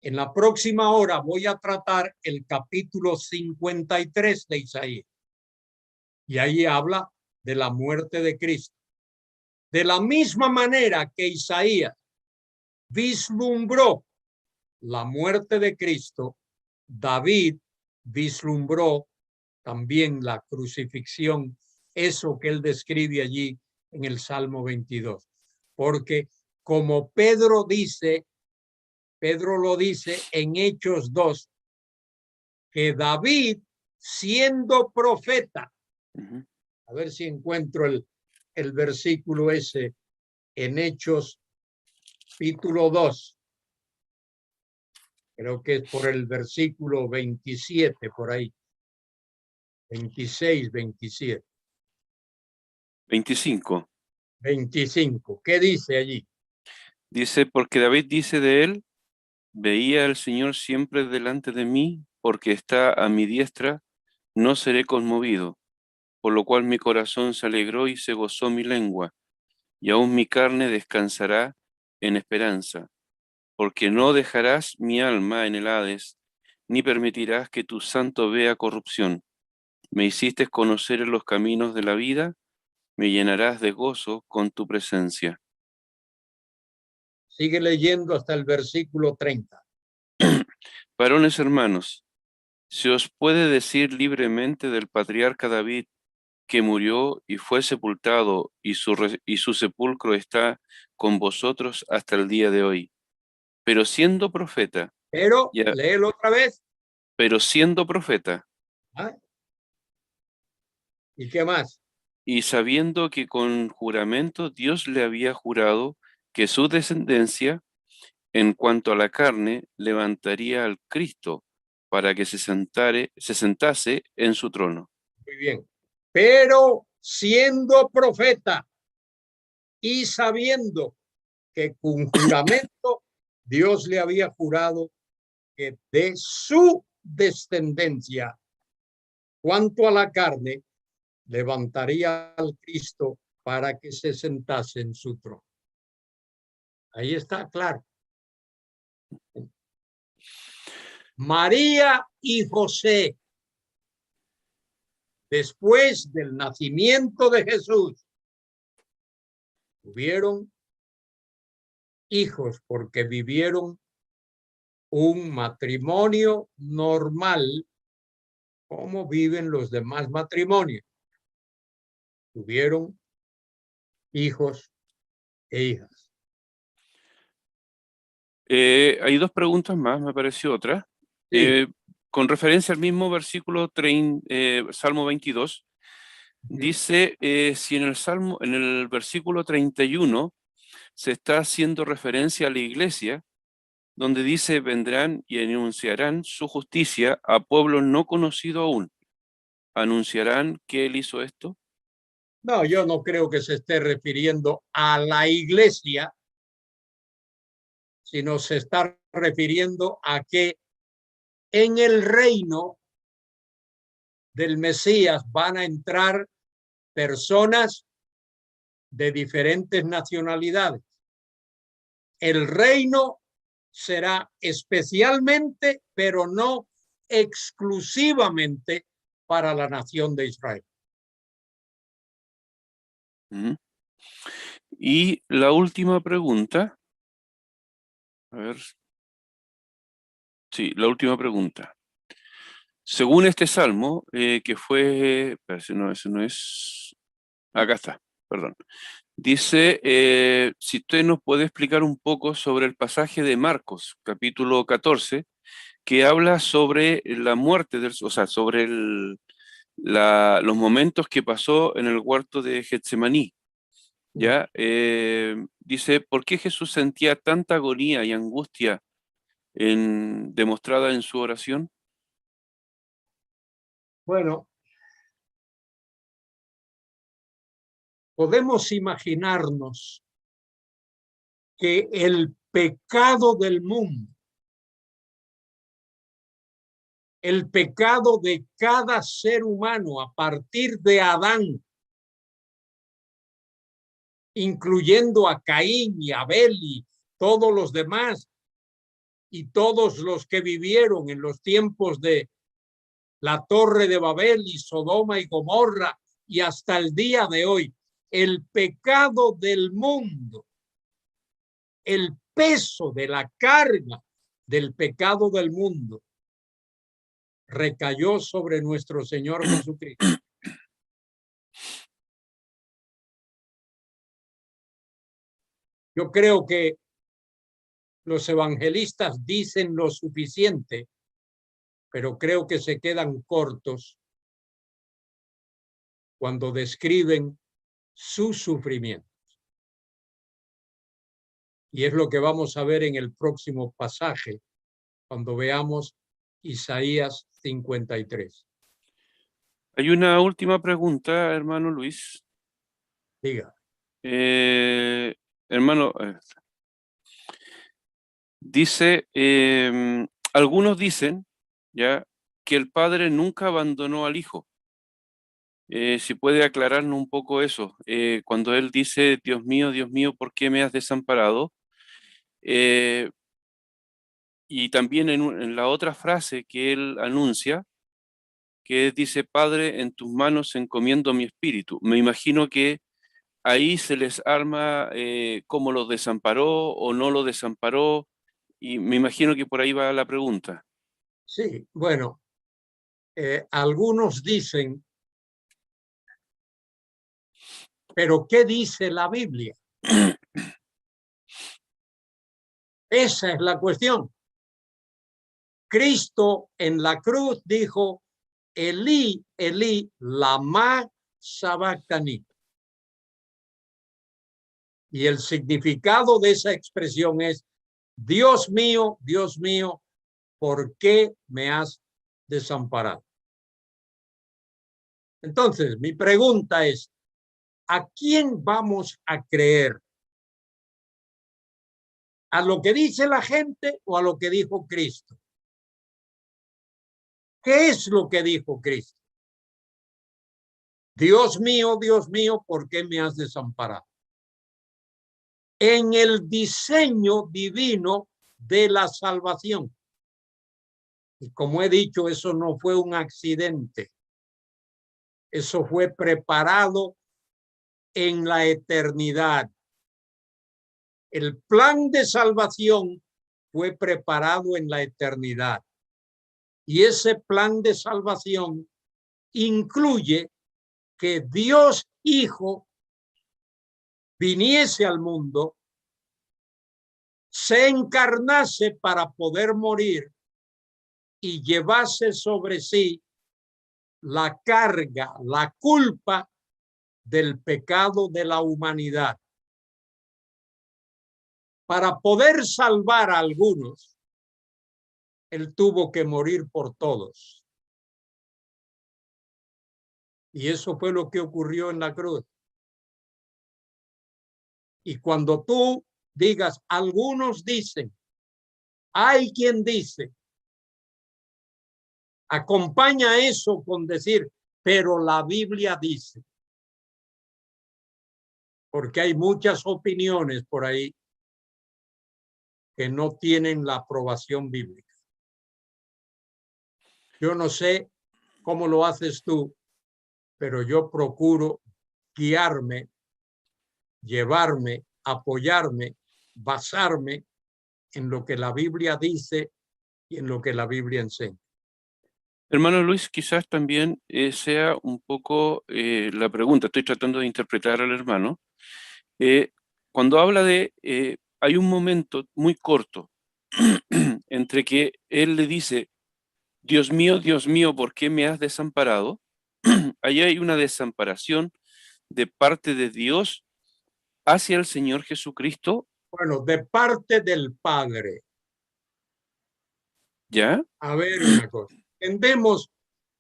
en la próxima hora voy a tratar el capítulo 53 de Isaías. Y ahí habla de la muerte de Cristo. De la misma manera que Isaías vislumbró la muerte de Cristo, David vislumbró también la crucifixión, eso que él describe allí en el Salmo 22. Porque como Pedro lo dice en Hechos 2, que David, siendo profeta, Ujú. a ver si encuentro el versículo ese en Hechos capítulo 2, creo que es por el versículo 27, por ahí, 26, 27, 25. 25. ¿Qué dice allí? Dice, porque David dice de él, veía al Señor siempre delante de mí, porque está a mi diestra, no seré conmovido, por lo cual mi corazón se alegró y se gozó mi lengua, y aún mi carne descansará en esperanza, porque no dejarás mi alma en el Hades, ni permitirás que tu santo vea corrupción. Me hiciste conocer en los caminos de la vida, me llenarás de gozo con tu presencia. Sigue leyendo hasta el versículo 30. Varones hermanos, se os puede decir libremente del patriarca David, que murió y fue sepultado, y su sepulcro está con vosotros hasta el día de hoy. Pero siendo profeta, Pero, ya, léelo otra vez. pero siendo profeta, ¿Ah? ¿Y qué más? y sabiendo que con juramento Dios le había jurado que su descendencia, en cuanto a la carne, levantaría al Cristo para que se sentase en su trono. Muy bien. Pero siendo profeta y sabiendo que con juramento Dios le había jurado que de su descendencia, cuanto a la carne, levantaría al Cristo para que se sentase en su trono. Ahí está claro. María y José, después del nacimiento de Jesús, tuvieron hijos porque vivieron un matrimonio normal como viven los demás matrimonios. Tuvieron hijos e hijas. Hay dos preguntas más, me pareció otra. Sí. Con referencia al mismo versículo Salmo 22, dice si en en el versículo 31 se está haciendo referencia a la iglesia, donde dice vendrán y anunciarán su justicia a pueblo no conocido aún. ¿Anunciarán que él hizo esto? No, yo no creo que se esté refiriendo a la iglesia, sino se está refiriendo a que en el reino del Mesías van a entrar personas de diferentes nacionalidades. El reino será especialmente, pero no exclusivamente para la nación de Israel. Ujú. Y la última pregunta, a ver, sí, la última pregunta. Según este salmo, que fue, ese no es, acá está, perdón. Dice, si usted nos puede explicar un poco sobre el pasaje de Marcos, capítulo 14, que habla sobre la muerte, o sea, sobre los momentos que pasó en el huerto de Getsemaní. ¿Ya? Dice, ¿por qué Jesús sentía tanta agonía y angustia demostrada en su oración? Bueno, podemos imaginarnos que el pecado del mundo, el pecado de cada ser humano a partir de Adán, incluyendo a Caín y Abel y todos los demás, y todos los que vivieron en los tiempos de la Torre de Babel y Sodoma y Gomorra y hasta el día de hoy, el pecado del mundo, el peso de la carga del pecado del mundo recayó sobre nuestro Señor Jesucristo. Yo creo que los evangelistas dicen lo suficiente, pero creo que se quedan cortos cuando describen su sufrimiento. Y es lo que vamos a ver en el próximo pasaje, cuando veamos Isaías 53. Hay una última pregunta, hermano Luis. Diga. Hermano, dice, algunos dicen ya que el Padre nunca abandonó al Hijo. Si puede aclararnos un poco eso. Cuando Él dice, Dios mío, ¿por qué me has desamparado? Y también en la otra frase que Él anuncia, que dice, Padre, en tus manos encomiendo mi espíritu. Me imagino que ahí se les arma cómo los desamparó o no lo desamparó, y me imagino que por ahí va la pregunta. Sí, bueno, algunos dicen, pero ¿qué dice la Biblia? Esa es la cuestión. Cristo en la cruz dijo, Elí, Elí, lama sabactani. Y el significado de esa expresión es, Dios mío, ¿por qué me has desamparado? Entonces, mi pregunta es, ¿a quién vamos a creer? ¿A lo que dice la gente o a lo que dijo Cristo? ¿Qué es lo que dijo Cristo? Dios mío, ¿por qué me has desamparado? En el diseño divino de la salvación. Y como he dicho, eso no fue un accidente. Eso fue preparado en la eternidad. El plan de salvación fue preparado en la eternidad. Y ese plan de salvación incluye que Dios Hijo viniese al mundo, se encarnase para poder morir y llevase sobre sí la carga, la culpa del pecado de la humanidad. Para poder salvar a algunos, Él tuvo que morir por todos. Y eso fue lo que ocurrió en la cruz. Y cuando tú digas, algunos dicen, hay quien dice, acompaña eso con decir, pero la Biblia dice, porque hay muchas opiniones por ahí que no tienen la aprobación bíblica. Yo no sé cómo lo haces tú, pero yo procuro guiarme, llevarme, apoyarme, basarme en lo que la Biblia dice y en lo que la Biblia enseña. Hermano Luis, quizás también sea un poco la pregunta, estoy tratando de interpretar al hermano. Cuando habla de, hay un momento muy corto entre que él le dice, Dios mío, ¿por qué me has desamparado? Ahí hay una desamparación de parte de Dios hacia el Señor Jesucristo. Bueno, de parte del Padre. ¿Ya? A ver una cosa. Entendemos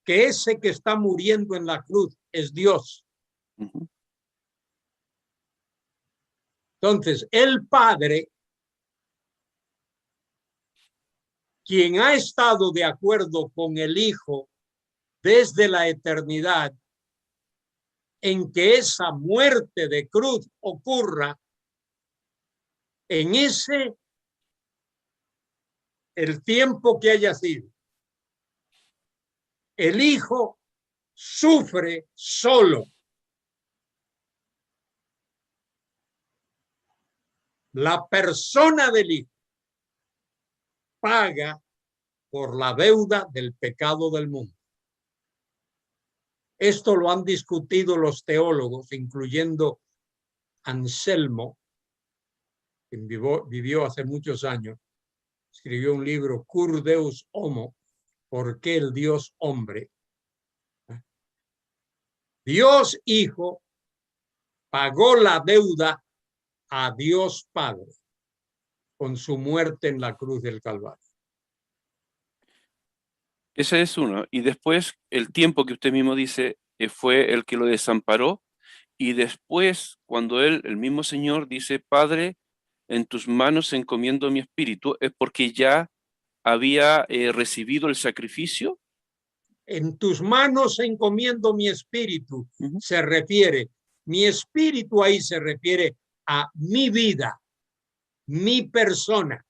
que ese que está muriendo en la cruz es Dios. Uh-huh. Entonces, el Padre, quien ha estado de acuerdo con el Hijo desde la eternidad, en que esa muerte de cruz ocurra, en el tiempo que haya sido. El Hijo sufre solo. La persona del Hijo paga por la deuda del pecado del mundo. Esto lo han discutido los teólogos, incluyendo Anselmo, quien vivió hace muchos años. Escribió un libro, Cur Deus Homo, ¿por qué el Dios hombre? Dios Hijo pagó la deuda a Dios Padre con su muerte en la cruz del Calvario. Ese es uno. Y después el tiempo que usted mismo dice fue el que lo desamparó. Y después, cuando el mismo Señor dice, Padre, en tus manos encomiendo mi espíritu, es porque ya había recibido el sacrificio. En tus manos encomiendo mi espíritu. Uh-huh. Se refiere, mi espíritu ahí se refiere a mi vida, mi persona.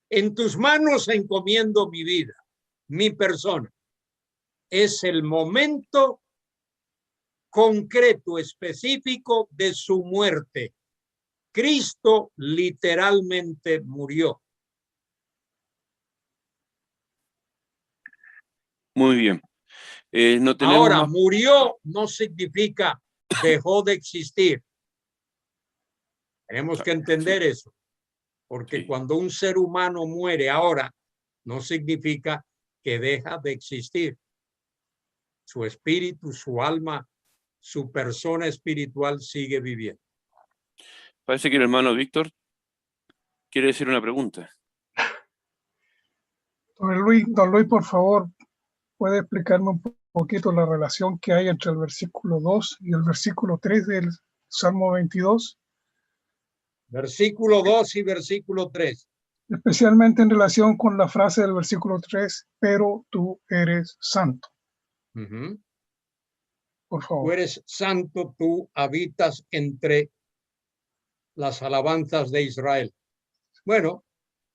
En tus manos encomiendo mi vida, mi persona. Es el momento concreto, específico de su muerte. Cristo literalmente murió. Muy bien. No tenemos Ahora, más... murió no significa dejó de existir. Tenemos que entender eso, porque cuando un ser humano muere ahora, no significa que deja de existir. Su espíritu, su alma, su persona espiritual sigue viviendo. Parece que el hermano Víctor quiere decir una pregunta. Don Luis, por favor, ¿puede explicarme un poquito la relación que hay entre el versículo 2 y el versículo 3 del Salmo 22? Versículo 2 y versículo 3. Especialmente en relación con la frase del versículo 3, pero tú eres santo. Uh-huh. Por favor. Tú eres santo, tú habitas entre las alabanzas de Israel. Bueno,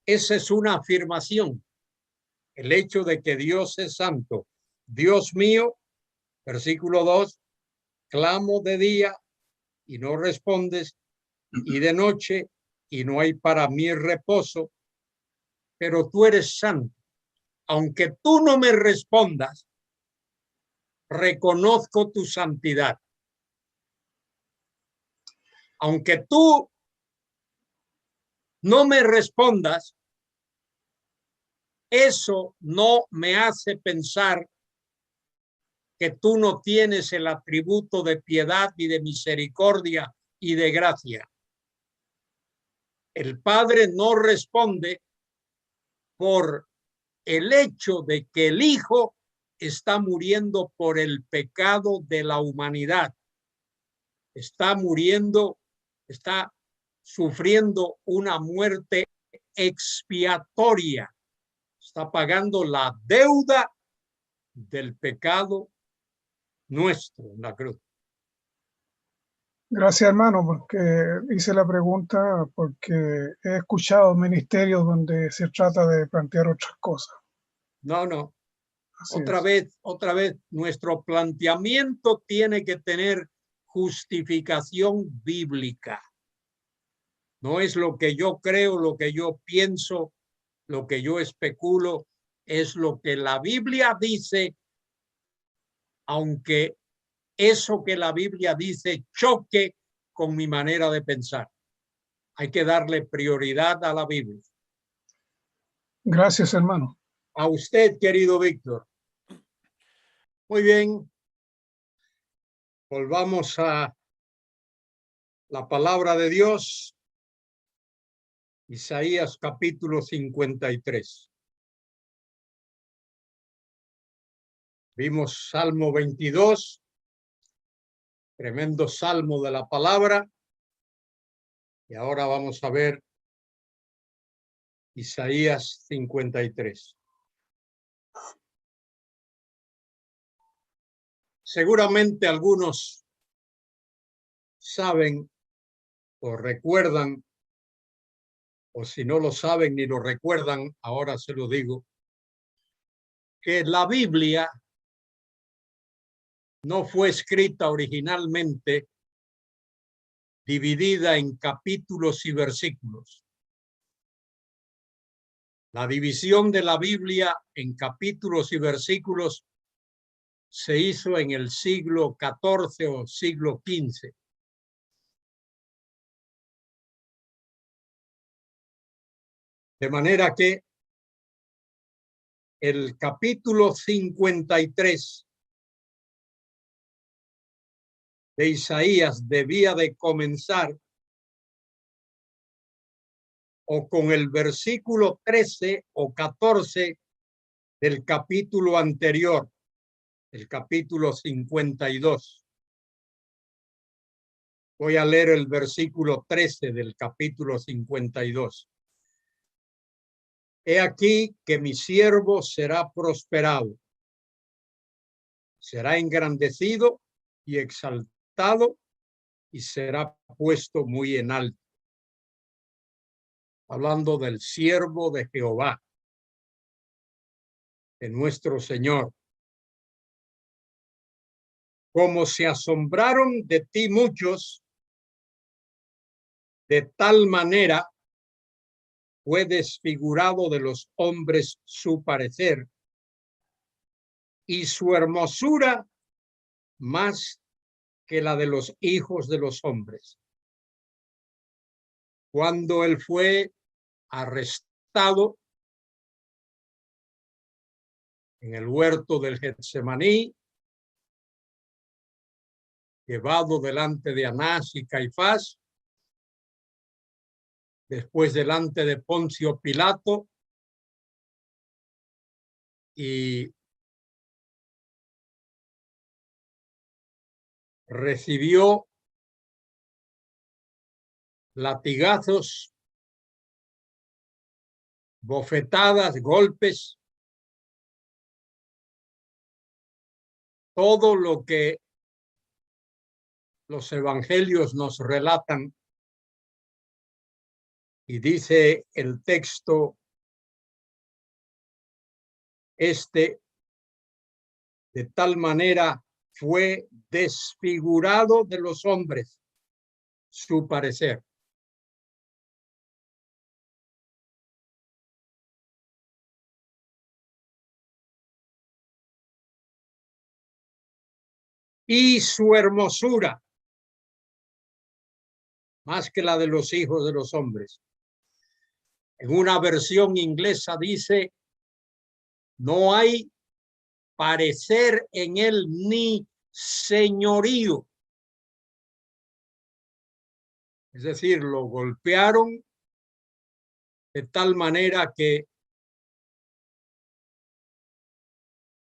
esa es una afirmación. El hecho de que Dios es santo. Dios mío, versículo 2, clamo de día y no respondes, y de noche y no hay para mí reposo, pero tú eres santo. Aunque tú no me respondas, reconozco tu santidad. Aunque tú no me respondas, eso no me hace pensar que tú no tienes el atributo de piedad y de misericordia y de gracia. El Padre no responde por el hecho de que el Hijo está muriendo por el pecado de la humanidad. Está muriendo, está sufriendo una muerte expiatoria. Está pagando la deuda del pecado nuestro en la cruz. Gracias, hermano, porque hice la pregunta porque he escuchado ministerios donde se trata de plantear otras cosas. No. Así Otra vez, nuestro planteamiento tiene que tener justificación bíblica. No es lo que yo creo, lo que yo pienso, lo que yo especulo, es lo que la Biblia dice, aunque eso que la Biblia dice choque con mi manera de pensar. Hay que darle prioridad a la Biblia. Gracias, hermano. A usted, querido Víctor. Muy bien. Volvamos a la palabra de Dios. Isaías capítulo 53. Vimos Salmo 22. Tremendo salmo de la palabra. Y ahora vamos a ver Isaías 53. Seguramente algunos saben o recuerdan, o si no lo saben ni lo recuerdan, ahora se lo digo, que la Biblia no fue escrita originalmente dividida en capítulos y versículos. La división de la Biblia en capítulos y versículos se hizo en el siglo XIV o siglo XV. De manera que el capítulo 53 de Isaías debía de comenzar o con el versículo 13 o 14 del capítulo anterior, el capítulo 52. Voy a leer el versículo 13 del capítulo 52. He aquí que mi siervo será prosperado, será engrandecido y exaltado y será puesto muy en alto. Hablando del siervo de Jehová, de nuestro Señor. Como se asombraron de ti muchos, de tal manera fue desfigurado de los hombres su parecer, y su hermosura más que la de los hijos de los hombres. Cuando él fue arrestado en el huerto del Getsemaní, llevado delante de Anás y Caifás, después delante de Poncio Pilato, y recibió latigazos, bofetadas, golpes, todo lo que los evangelios nos relatan. Y dice el texto de tal manera fue desfigurado de los hombres su parecer. Y su hermosura más que la de los hijos de los hombres. En una versión inglesa dice, no hay parecer en él ni señorío. Es decir, lo golpearon de tal manera que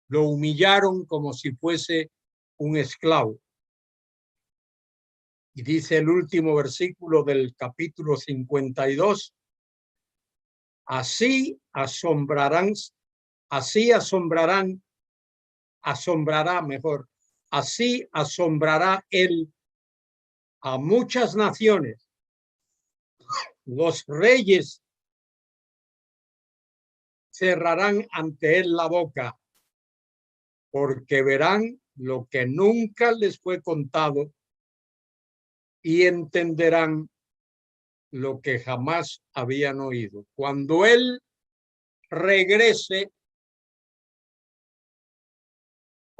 lo humillaron como si fuese un esclavo. Y dice el último versículo del capítulo 52, asombrará él a muchas naciones. Los reyes cerrarán ante él la boca, porque verán lo que nunca les fue contado y entenderán lo que jamás habían oído. Cuando él regrese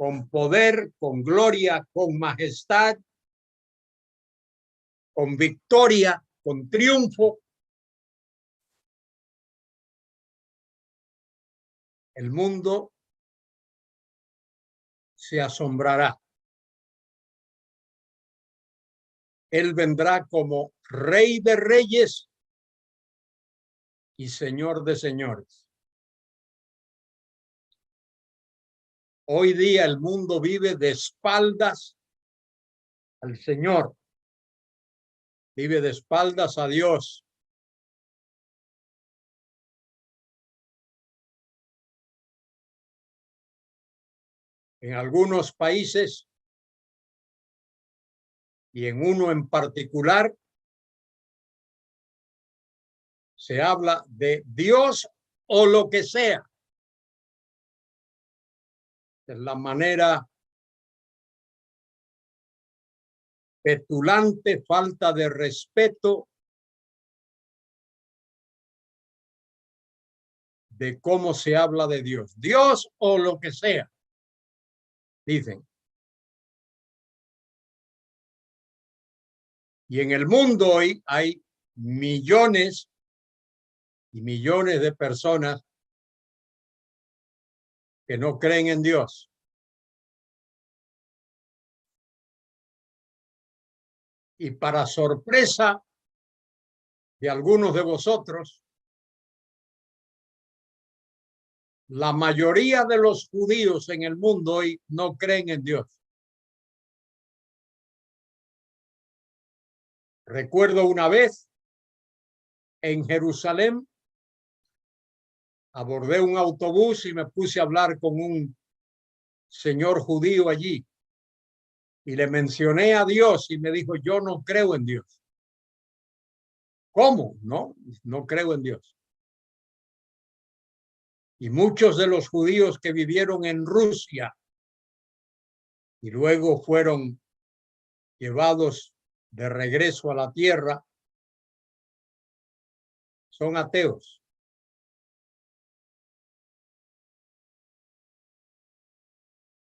con poder, con gloria, con majestad, con victoria, con triunfo, el mundo se asombrará. Él vendrá como Rey de Reyes y Señor de Señores. Hoy día el mundo vive de espaldas al Señor, vive de espaldas a Dios. En algunos países y en uno en particular se habla de Dios o lo que sea. Es la manera petulante, falta de respeto de cómo se habla de Dios. Dios o lo que sea, dicen. Y en el mundo hoy hay millones y millones de personas que no creen en Dios. Y para sorpresa de algunos de vosotros, la mayoría de los judíos en el mundo hoy no creen en Dios. Recuerdo una vez en Jerusalén, abordé un autobús y me puse a hablar con un señor judío allí. Y le mencioné a Dios y me dijo, yo no creo en Dios. ¿Cómo? No creo en Dios. Y muchos de los judíos que vivieron en Rusia y luego fueron llevados de regreso a la tierra, son ateos.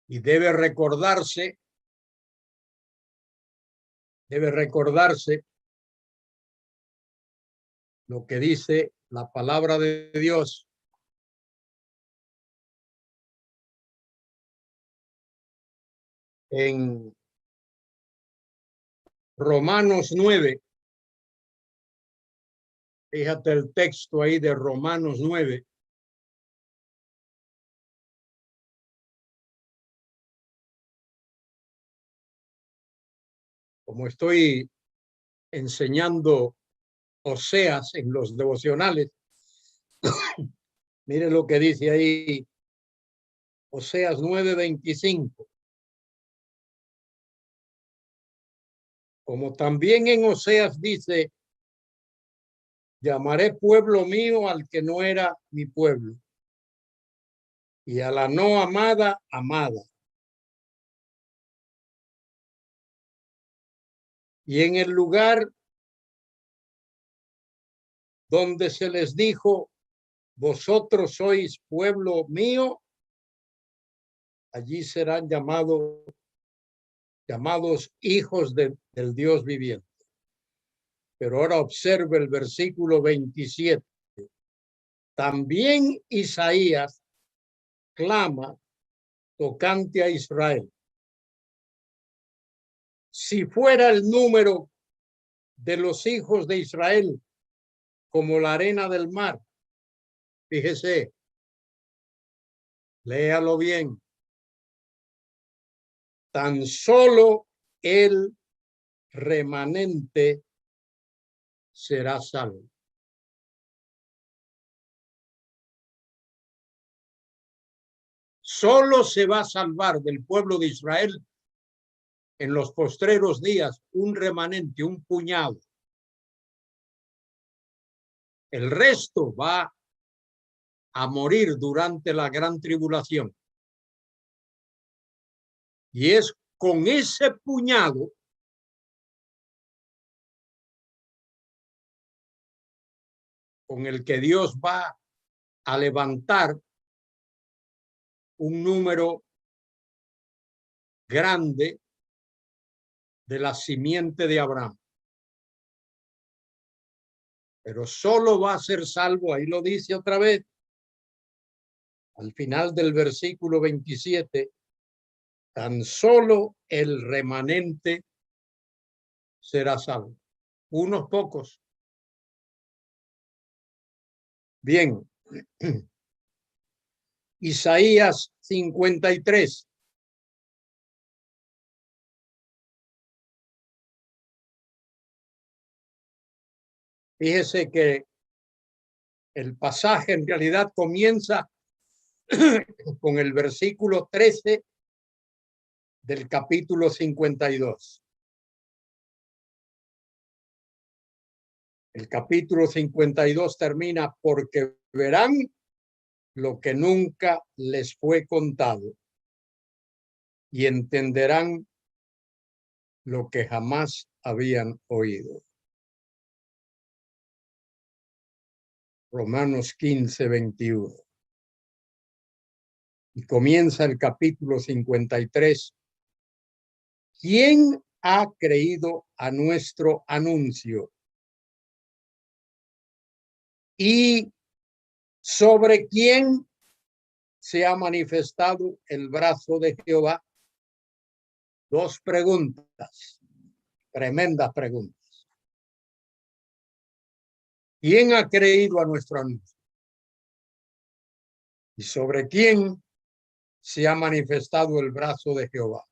Y debe recordarse lo que dice la palabra de Dios en Romanos 9. Fíjate el texto ahí de Romanos 9. Como estoy enseñando Oseas en los devocionales, mire lo que dice ahí Oseas 9:25. Como también en Oseas dice, llamaré pueblo mío al que no era mi pueblo, y a la no amada, amada. Y en el lugar donde se les dijo, vosotros sois pueblo mío, allí serán llamados hijos del Dios viviente. Pero ahora observe el versículo 27. También Isaías clama tocante a Israel. Si fuera el número de los hijos de Israel como la arena del mar, fíjese, léalo bien, tan solo el remanente será salvo. Solo se va a salvar del pueblo de Israel en los postreros días un remanente, un puñado. El resto va a morir durante la gran tribulación. Y es con ese puñado con el que Dios va a levantar un número grande de la simiente de Abraham. pero solo va a ser salvo, ahí lo dice otra vez, al final del versículo 27, tan solo el remanente será salvo. Unos pocos. Bien. Isaías 53. Fíjese que el pasaje en realidad comienza con el versículo 13 del capítulo 52. El capítulo 52 termina porque verán lo que nunca les fue contado y entenderán lo que jamás habían oído. Romanos 15, 21. Y comienza el capítulo 53. ¿Quién ha creído a nuestro anuncio? ¿Y sobre quién se ha manifestado el brazo de Jehová? Dos preguntas, tremendas preguntas. ¿Quién ha creído a nuestro anuncio? ¿Y sobre quién se ha manifestado el brazo de Jehová?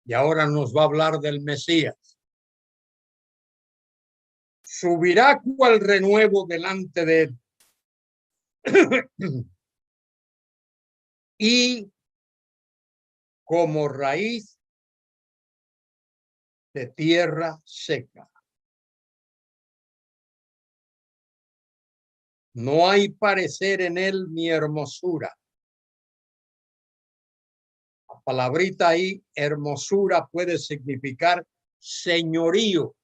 Y ahora nos va a hablar del Mesías. Subirá cual renuevo delante de él. Y como raíz de tierra seca. No hay parecer en él ni hermosura. La palabrita ahí, hermosura, puede significar señorío.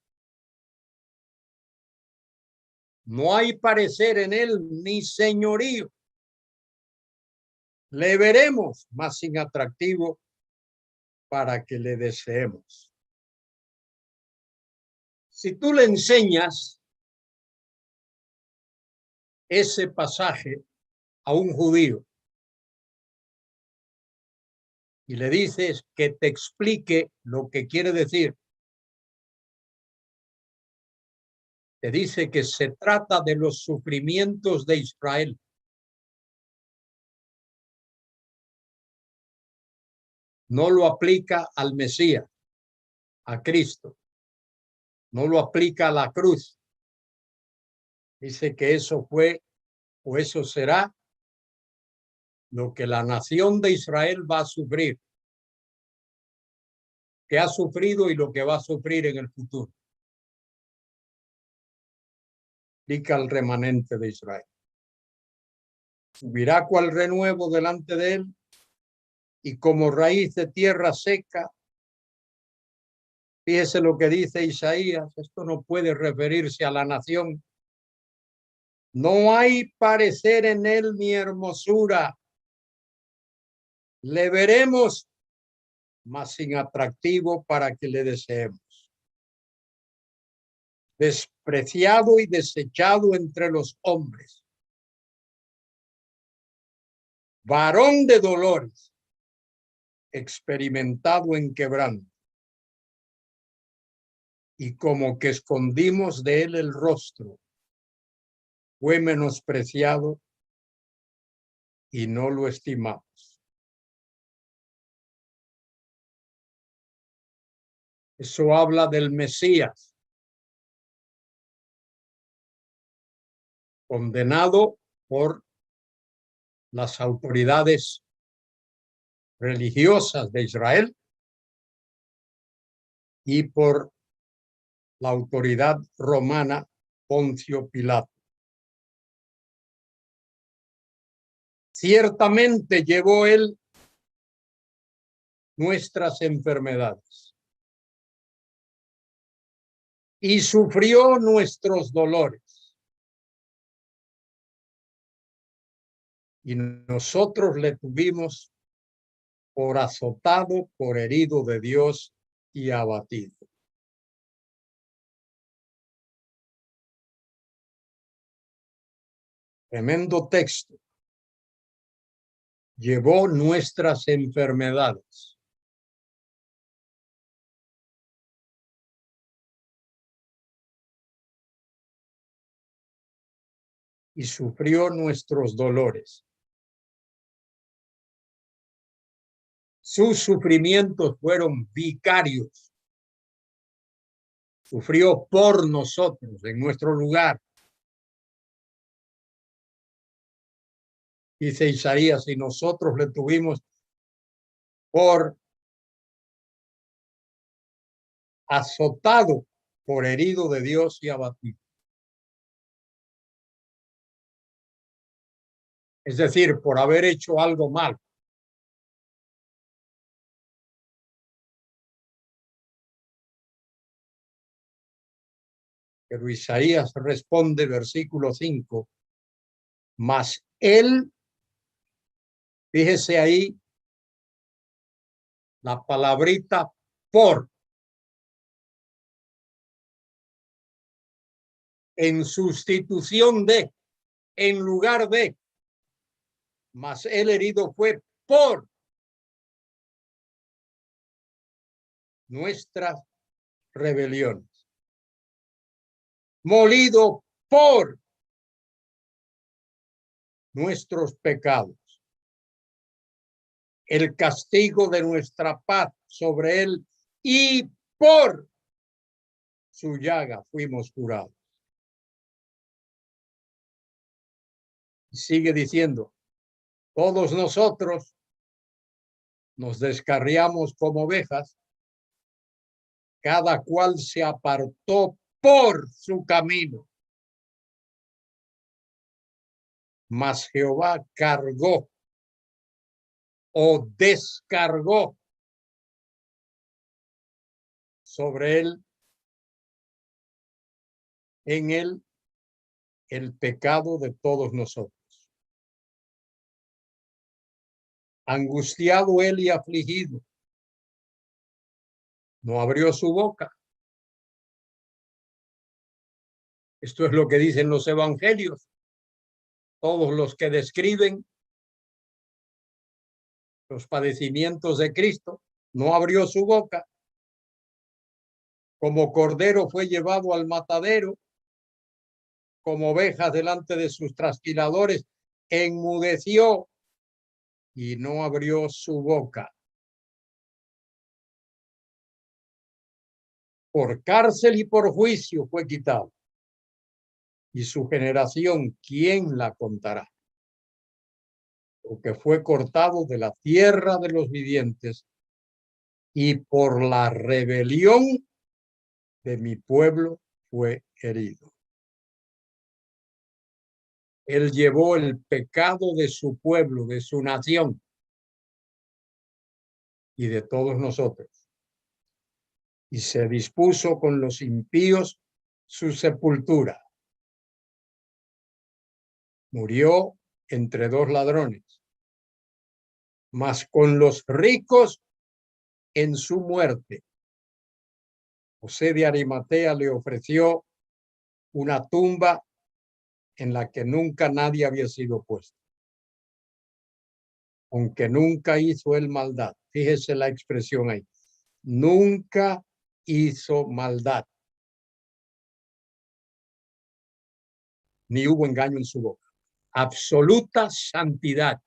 No hay parecer en él ni señorío. Le veremos más sin atractivo para que le deseemos. Si tú le enseñas ese pasaje a un judío y le dices que te explique lo que quiere decir, te dice que se trata de los sufrimientos de Israel. No lo aplica al Mesías, a Cristo. No lo aplica a la cruz. Dice que eso fue o eso será lo que la nación de Israel va a sufrir, que ha sufrido y lo que va a sufrir en el futuro. Explica al remanente de Israel. Subirá cual renuevo delante de él y como raíz de tierra seca. Fíjese lo que dice Isaías. Esto no puede referirse a la nación. No hay parecer en él ni hermosura. Le veremos, mas sin atractivo para que le deseemos. Despreciado y desechado entre los hombres. Varón de dolores, experimentado en quebranto. Y como que escondimos de él el rostro, fue menospreciado y no lo estimamos. Eso habla del Mesías, condenado por las autoridades religiosas de Israel y por la autoridad romana Poncio Pilato. Ciertamente llevó él nuestras enfermedades y sufrió nuestros dolores. Y nosotros le tuvimos por azotado, por herido de Dios y abatido. Tremendo texto. Llevó nuestras enfermedades. Y sufrió nuestros dolores. Sus sufrimientos fueron vicarios. Sufrió por nosotros, en nuestro lugar. Dice Isaías, y nosotros le tuvimos por azotado, por herido de Dios y abatido. Es decir, por haber hecho algo mal. Pero Isaías responde, versículo 5, mas él, fíjese ahí, la palabrita por, en sustitución de, en lugar de, mas el herido fue por nuestras rebeliones, molido por nuestros pecados. El castigo de nuestra paz sobre él, y por su llaga fuimos curados. Sigue diciendo, todos nosotros nos descarriamos como ovejas, cada cual se apartó por su camino. Mas Jehová cargó o descargó sobre él, en él, el pecado de todos nosotros. Angustiado él y afligido, no abrió su boca. Esto es lo que dicen los evangelios. Todos los que describen los padecimientos de Cristo, no abrió su boca. Como cordero fue llevado al matadero, como ovejas delante de sus trasquiladores, enmudeció y no abrió su boca. Por cárcel y por juicio fue quitado. Y su generación, ¿quién la contará? Porque fue cortado de la tierra de los vivientes, y por la rebelión de mi pueblo fue herido. Él llevó el pecado de su pueblo, de su nación y de todos nosotros. Y se dispuso con los impíos su sepultura. Murió entre dos ladrones, mas con los ricos en su muerte. José de Arimatea le ofreció una tumba en la que nunca nadie había sido puesto, aunque nunca hizo él maldad. Fíjese la expresión ahí. Nunca hizo maldad, ni hubo engaño en su boca. Absoluta santidad.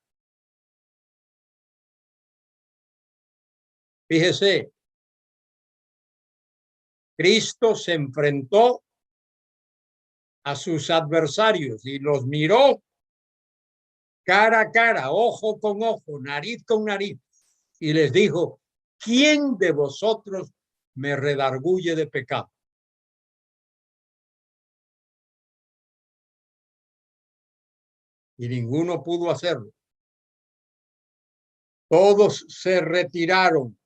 Fíjese, Cristo se enfrentó a sus adversarios y los miró cara a cara, ojo con ojo, nariz con nariz, y les dijo, ¿quién de vosotros me redarguye de pecado? Y ninguno pudo hacerlo. Todos se retiraron,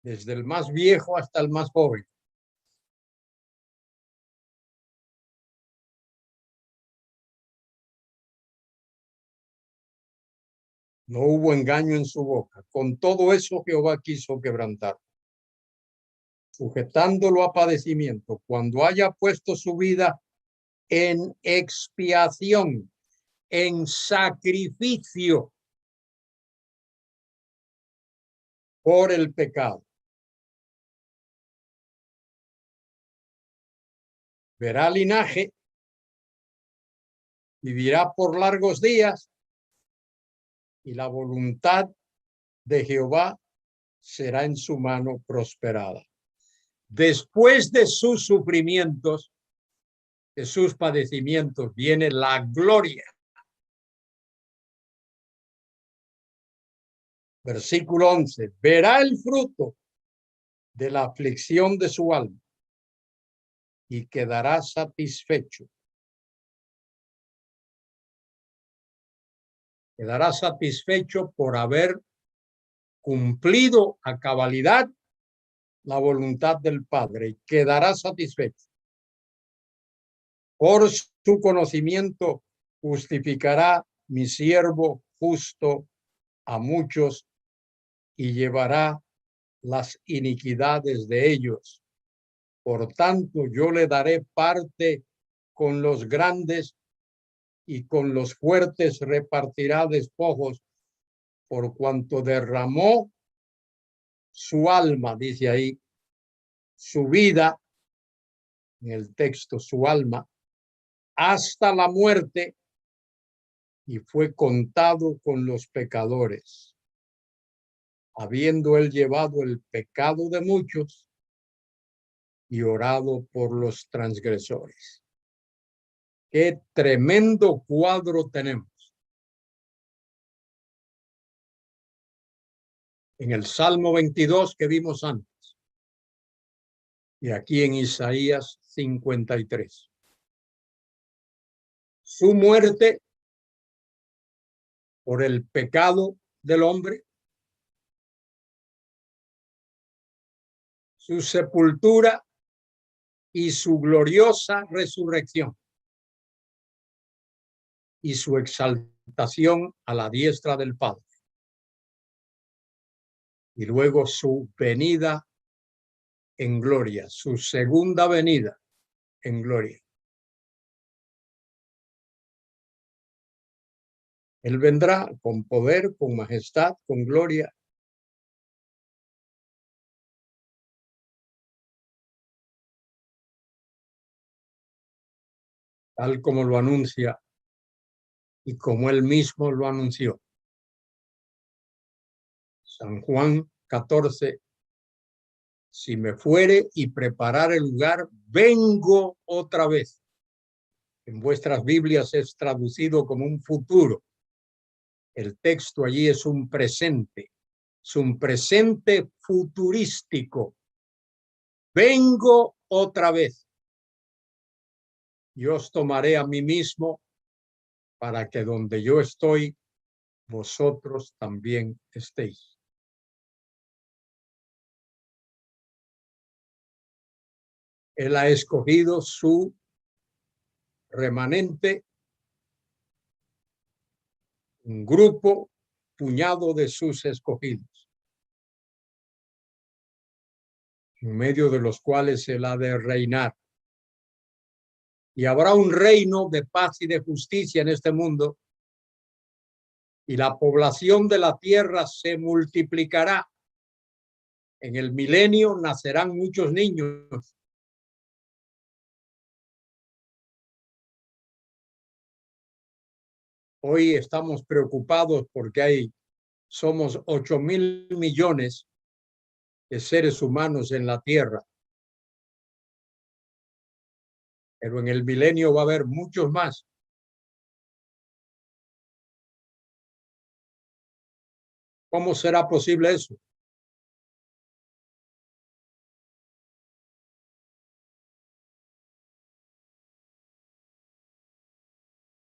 desde el más viejo hasta el más joven. No hubo engaño en su boca. Con todo eso Jehová quiso quebrantar, sujetándolo a padecimiento. Cuando haya puesto su vida en expiación, en sacrificio por el pecado. Verá linaje, vivirá por largos días, y la voluntad de Jehová será en su mano prosperada. Después de sus sufrimientos, de sus padecimientos, viene la gloria. Versículo 11. Verá el fruto de la aflicción de su alma y quedará satisfecho. Quedará satisfecho por haber cumplido a cabalidad la voluntad del Padre, y quedará satisfecho. Por su conocimiento justificará mi siervo justo a muchos y llevará las iniquidades de ellos. Por tanto, yo le daré parte con los grandes, y con los fuertes repartirá despojos, por cuanto derramó su alma, dice ahí, su vida, en el texto, su alma, hasta la muerte, y fue contado con los pecadores, habiendo él llevado el pecado de muchos y orado por los transgresores. Qué tremendo cuadro tenemos. En el Salmo 22 que vimos antes, y aquí en Isaías 53. Su muerte por el pecado del hombre, su sepultura y su gloriosa resurrección, y su exaltación a la diestra del Padre, y luego su venida en gloria, su segunda venida en gloria. Él vendrá con poder, con majestad, con gloria. Tal como lo anuncia y como él mismo lo anunció. San Juan 14. Si me fuere y preparar el lugar, vengo otra vez. En vuestras Biblias es traducido como un futuro. El texto allí es un presente futurístico. Vengo otra vez. Yo os tomaré a mí mismo, para que donde yo estoy, vosotros también estéis. Él ha escogido su remanente, un grupo, puñado de sus escogidos, en medio de los cuales él ha de reinar. Y habrá un reino de paz y de justicia en este mundo, y la población de la tierra se multiplicará. En el milenio nacerán muchos niños. Hoy estamos preocupados porque somos 8.000 millones de seres humanos en la tierra. Pero en el milenio va a haber muchos más. ¿Cómo será posible eso?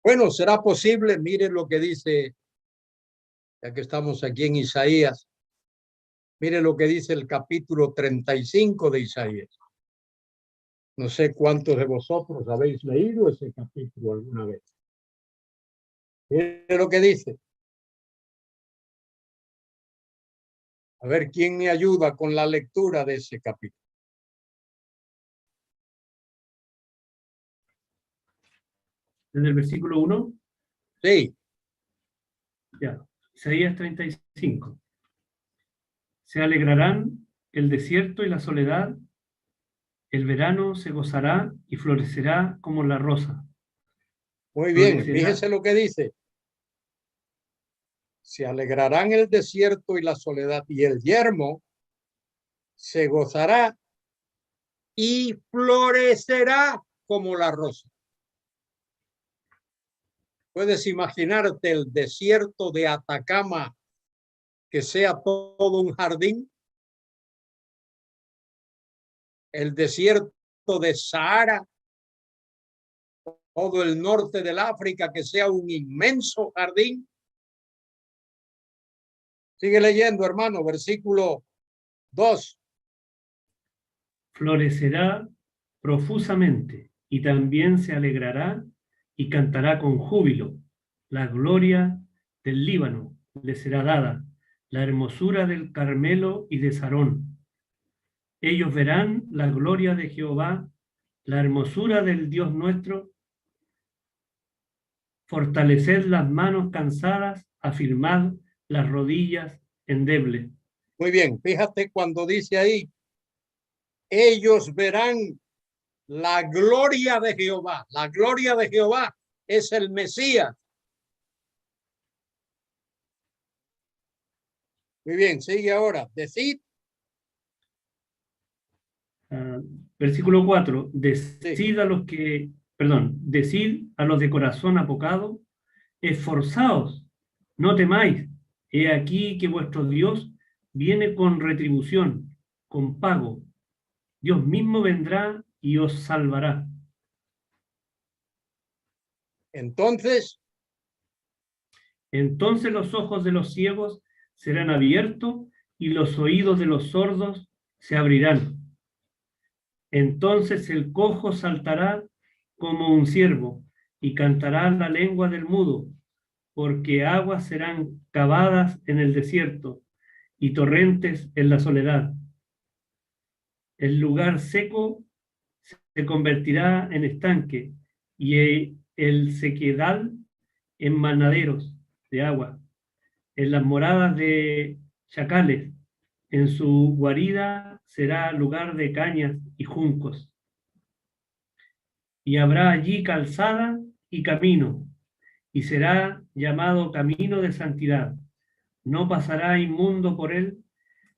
Bueno, será posible, miren lo que dice, ya que estamos aquí en Isaías, miren lo que dice el capítulo 35 de Isaías. No sé cuántos de vosotros habéis leído ese capítulo alguna vez. Miren lo que dice. A ver, ¿quién me ayuda con la lectura de ese capítulo? desde el versículo 1. Sí, Ya, Isaías 35. Se alegrarán el desierto y la soledad, el verano se gozará y florecerá como la rosa. muy bien. Florecerá. Fíjese lo que dice. Se alegrarán el desierto y la soledad, y el yermo se gozará y florecerá como la rosa. ¿Puedes imaginarte el desierto de Atacama que sea todo un jardín? El desierto de Sahara, todo el norte del África, que sea un inmenso jardín. Sigue leyendo, hermano, versículo 2. Florecerá profusamente y también se alegrará y cantará con júbilo. La gloria del Líbano le será dada, la hermosura del Carmelo y de Sarón. Ellos verán la gloria de Jehová, la hermosura del Dios nuestro. Fortaleced las manos cansadas, afirmad las rodillas endebles. Muy bien, fíjate cuando dice ahí, ellos verán la gloria de Jehová. La gloria de Jehová es el Mesías. Muy bien, sigue ahora. Decid. Versículo 4. Decid a los de corazón apocado, esforzaos, no temáis. He aquí que vuestro Dios viene con retribución, con pago. Dios mismo vendrá y os salvará. Entonces los ojos de los ciegos serán abiertos y los oídos de los sordos se abrirán. Entonces el cojo saltará como un ciervo y cantará la lengua del mudo, porque aguas serán cavadas en el desierto y torrentes en la soledad. El lugar seco se convertirá en estanque y el sequedal en manaderos de agua. En las moradas de chacales, en su guarida será lugar de cañas y juncos. Y habrá allí calzada y camino, y será llamado camino de santidad. No pasará inmundo por él,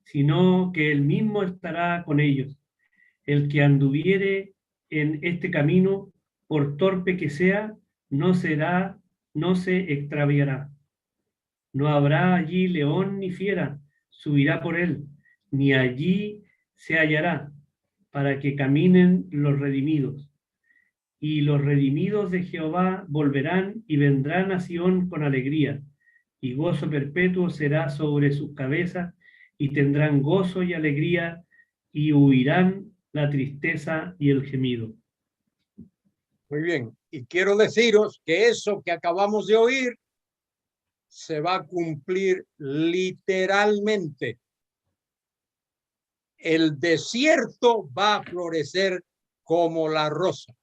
sino que él mismo estará con ellos. El que anduviere en este camino, por torpe que sea, no se extraviará. No habrá allí león ni fiera, subirá por él, ni allí se hallará, para que caminen los redimidos. Y los redimidos de Jehová volverán y vendrán a Sión con alegría, y gozo perpetuo será sobre sus cabezas, y tendrán gozo y alegría, y huirán la tristeza y el gemido. muy bien, y quiero deciros que eso que acabamos de oír se va a cumplir literalmente. El desierto va a florecer como la rosa.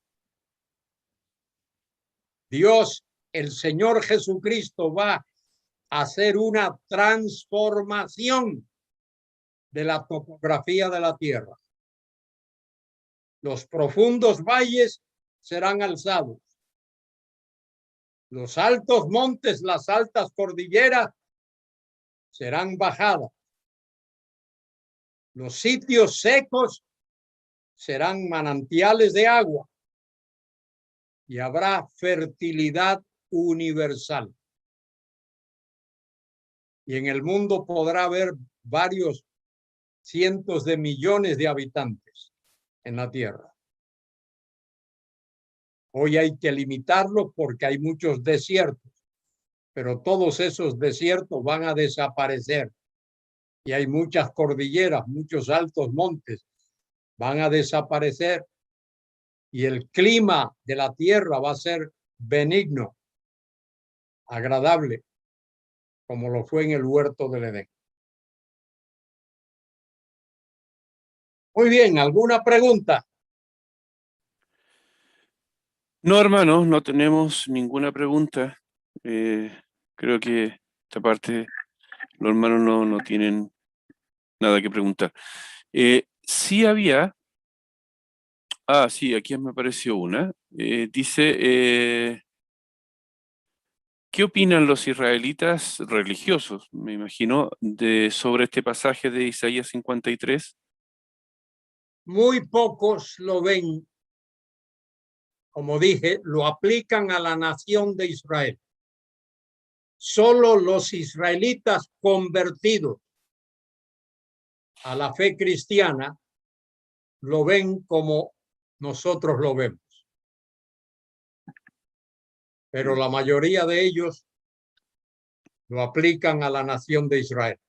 Dios, el Señor Jesucristo, va a hacer una transformación de la topografía de la tierra. Los profundos valles serán alzados. Los altos montes, las altas cordilleras serán bajadas. Los sitios secos serán manantiales de agua y habrá fertilidad universal. Y en el mundo podrá haber varios cientos de millones de habitantes en la tierra. Hoy hay que limitarlo porque hay muchos desiertos, pero todos esos desiertos van a desaparecer. Y hay muchas cordilleras, muchos altos montes van a desaparecer. Y el clima de la tierra va a ser benigno, agradable, como lo fue en el huerto del Edén. Muy bien, ¿alguna pregunta? No, hermanos, no tenemos ninguna pregunta. Creo que esta parte los hermanos no tienen nada que preguntar. Sí había... sí, aquí me apareció una. Dice, ¿qué opinan los israelitas religiosos, me imagino, sobre este pasaje de Isaías 53? Muy pocos lo ven, como dije, lo aplican a la nación de Israel. Solo los israelitas convertidos a la fe cristiana lo ven como nosotros lo vemos. Pero la mayoría de ellos lo aplican a la nación de Israel.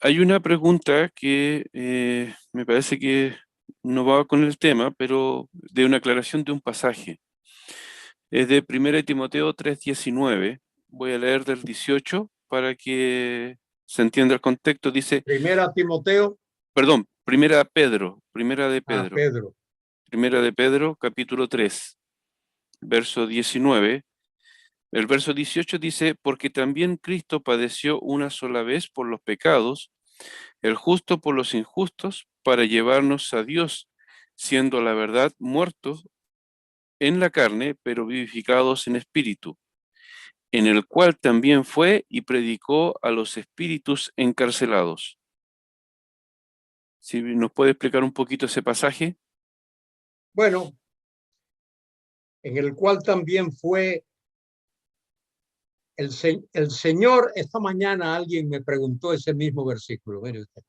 Hay una pregunta que me parece que no va con el tema, pero de una aclaración de un pasaje. Es de 1 Timoteo 3:19. Voy a leer del 18 para que se entienda el contexto. Dice, Primera Timoteo. perdón, Primera de Pedro. Primera de Pedro, capítulo 3, verso 19. El verso 18 dice, porque también Cristo padeció una sola vez por los pecados, el justo por los injustos, para llevarnos a Dios, siendo la verdad muertos en la carne, pero vivificados en espíritu, en el cual también fue y predicó a los espíritus encarcelados. ¿Sí nos puede explicar un poquito ese pasaje? Bueno, en el cual también fue el Señor. Esta mañana alguien me preguntó ese mismo versículo, mire usted,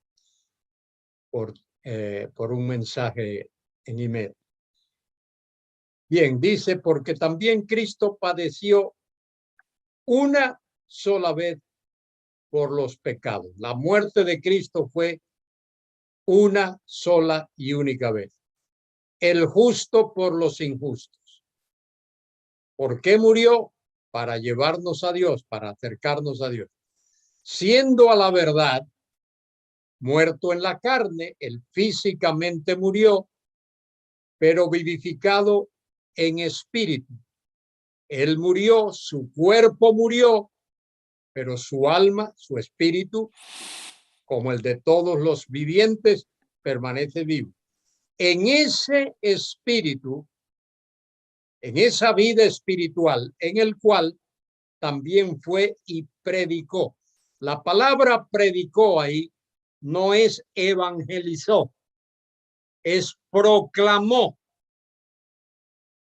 por un mensaje en email. Bien, dice, porque también Cristo padeció una sola vez por los pecados. La muerte de Cristo fue una sola y única vez. El justo por los injustos. ¿Por qué murió? Para llevarnos a Dios, para acercarnos a Dios. Siendo a la verdad muerto en la carne, él físicamente murió, pero vivificado en espíritu. Él murió, su cuerpo murió, pero su alma, su espíritu, como el de todos los vivientes, permanece vivo. En ese espíritu, en esa vida espiritual, en el cual también fue y predicó. La palabra predicó ahí no es evangelizó, es proclamó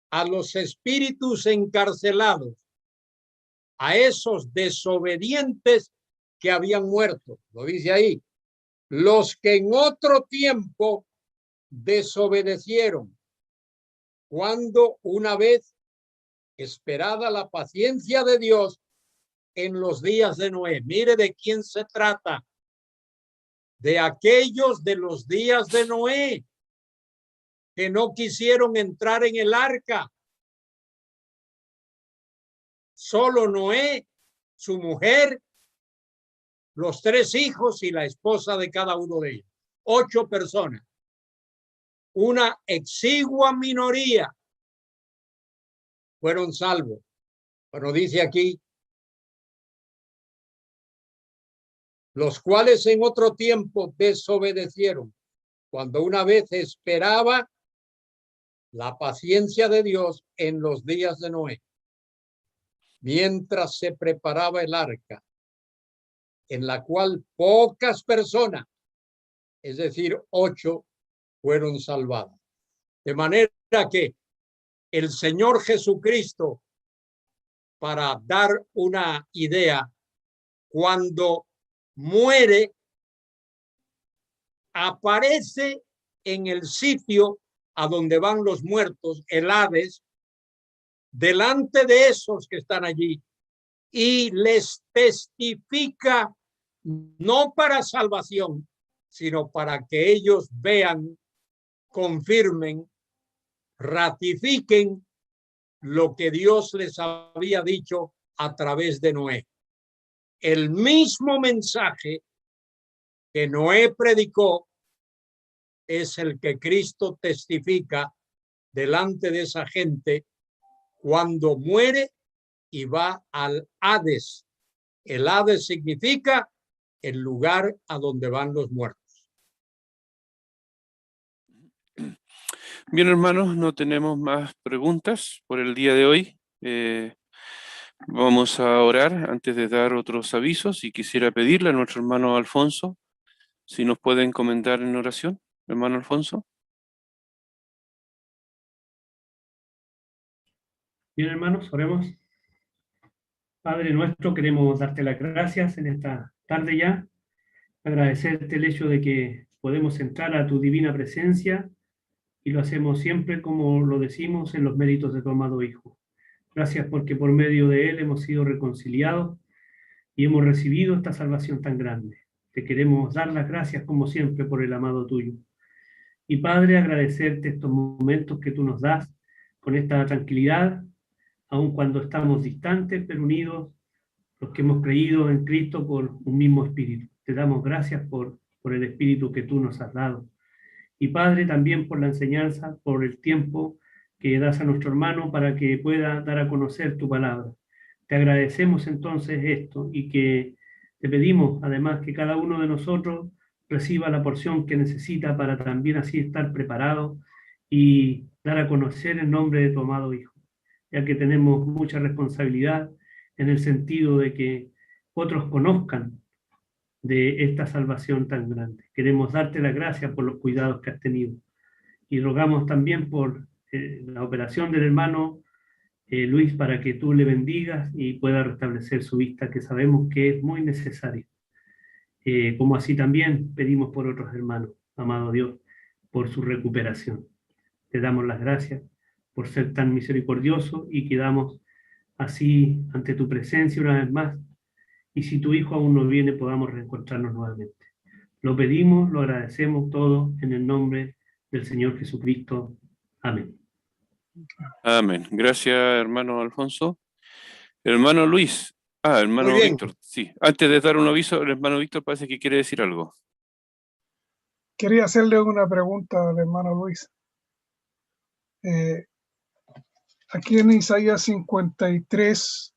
a los espíritus encarcelados, a esos desobedientes que habían muerto. Lo dice ahí, los que en otro tiempo desobedecieron, cuando una vez esperada la paciencia de Dios en los días de Noé. Mire de quién se trata. De aquellos de los días de Noé que no quisieron entrar en el arca. Solo Noé, su mujer, los 3 hijos y la esposa de cada uno de ellos. 8 personas. Una exigua minoría fueron salvos. Pero dice aquí, los cuales en otro tiempo desobedecieron, cuando una vez esperaba la paciencia de Dios en los días de Noé, mientras se preparaba el arca, en la cual pocas personas, es decir, 8, fueron salvadas. De manera que el Señor Jesucristo, para dar una idea, cuando muere, aparece en el sitio a donde van los muertos, el Hades, delante de esos que están allí, y les testifica, no para salvación, sino para que ellos vean, confirmen, ratifiquen lo que Dios les había dicho a través de Noé. El mismo mensaje que Noé predicó es el que Cristo testifica delante de esa gente cuando muere y va al Hades. El Hades significa el lugar a donde van los muertos. Bien, hermanos, no tenemos más preguntas por el día de hoy. Vamos a orar antes de dar otros avisos y quisiera pedirle a nuestro hermano Alfonso si nos puede encomendar en oración. Hermano Alfonso. Bien, hermanos, oremos. Padre nuestro, queremos darte las gracias en esta tarde ya, agradecerte el hecho de que podemos entrar a tu divina presencia y lo hacemos siempre como lo decimos en los méritos de tu amado Hijo. Gracias porque por medio de él hemos sido reconciliados y hemos recibido esta salvación tan grande. Te queremos dar las gracias como siempre por el amado tuyo. Y Padre, agradecerte estos momentos que tú nos das con esta tranquilidad, aun cuando estamos distantes, pero unidos, los que hemos creído en Cristo por un mismo Espíritu. Te damos gracias por el Espíritu que tú nos has dado. Y Padre, también por la enseñanza, por el tiempo que das a nuestro hermano para que pueda dar a conocer tu palabra. Te agradecemos entonces esto y que te pedimos además que cada uno de nosotros reciba la porción que necesita para también así estar preparado y dar a conocer el nombre de tu amado Hijo, ya que tenemos mucha responsabilidad en el sentido de que otros conozcan de esta salvación tan grande. Queremos darte las gracias por los cuidados que has tenido y rogamos también por la operación del hermano Luis para que tú le bendigas y pueda restablecer su vista, que sabemos que es muy necesaria. Como así también pedimos por otros hermanos, amado Dios, por su recuperación. Te damos las gracias por ser tan misericordioso y quedamos así ante tu presencia una vez más, y si tu Hijo aún no viene podamos reencontrarnos nuevamente. Lo pedimos, lo agradecemos todo en el nombre del Señor Jesucristo. Amén. Amén. Gracias, hermano Alfonso. Hermano Luis. Hermano Muy bien. Víctor. Sí. Antes de dar un aviso, el hermano Víctor parece que quiere decir algo. Quería hacerle una pregunta al hermano Luis. Aquí en Isaías 53,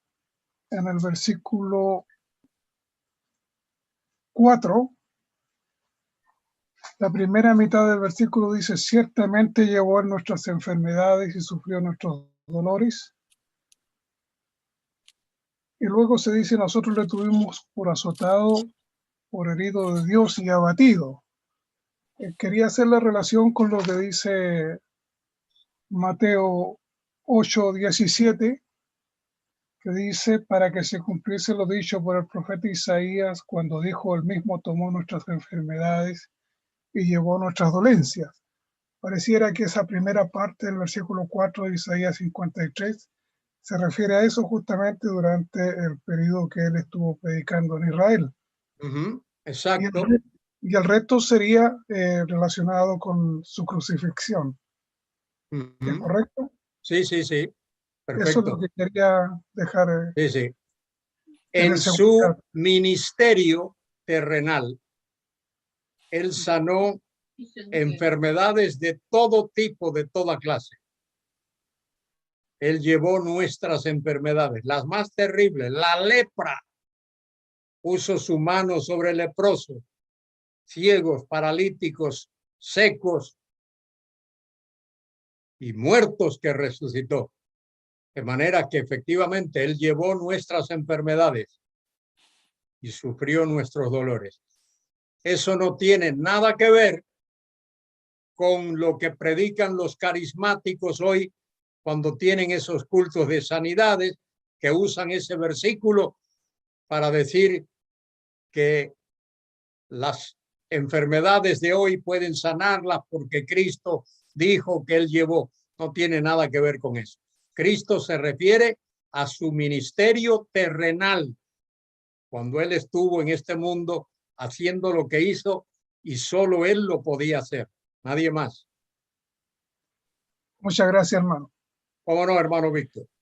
en el versículo 4, la primera mitad del versículo dice: ciertamente llevó nuestras enfermedades y sufrió nuestros dolores. Y luego se dice: nosotros le tuvimos por azotado, por herido de Dios y abatido. Quería hacer la relación con lo que dice Mateo 8:17, que dice: para que se cumpliese lo dicho por el profeta Isaías, cuando dijo: él mismo tomó nuestras enfermedades y llevó nuestras dolencias. Pareciera que esa primera parte del versículo 4 de Isaías 53 se refiere a eso justamente durante el periodo que él estuvo predicando en Israel. Exacto. Y el resto sería relacionado con su crucifixión. ¿Es correcto? Sí, sí, sí. Perfecto. Eso es lo que quería dejar. Sí, sí. En su ministerio terrenal, él sanó enfermedades de todo tipo, de toda clase. Él llevó nuestras enfermedades, las más terribles, la lepra. Puso su mano sobre el leproso, ciegos, paralíticos, secos y muertos que resucitó. De manera que efectivamente él llevó nuestras enfermedades y sufrió nuestros dolores. Eso no tiene nada que ver con lo que predican los carismáticos hoy cuando tienen esos cultos de sanidades, que usan ese versículo para decir que las enfermedades de hoy pueden sanarlas porque Cristo dijo que él llevó. No tiene nada que ver con eso. Cristo se refiere a su ministerio terrenal, cuando él estuvo en este mundo haciendo lo que hizo, y solo él lo podía hacer, nadie más. Muchas gracias, hermano. ¿Cómo no, hermano Víctor?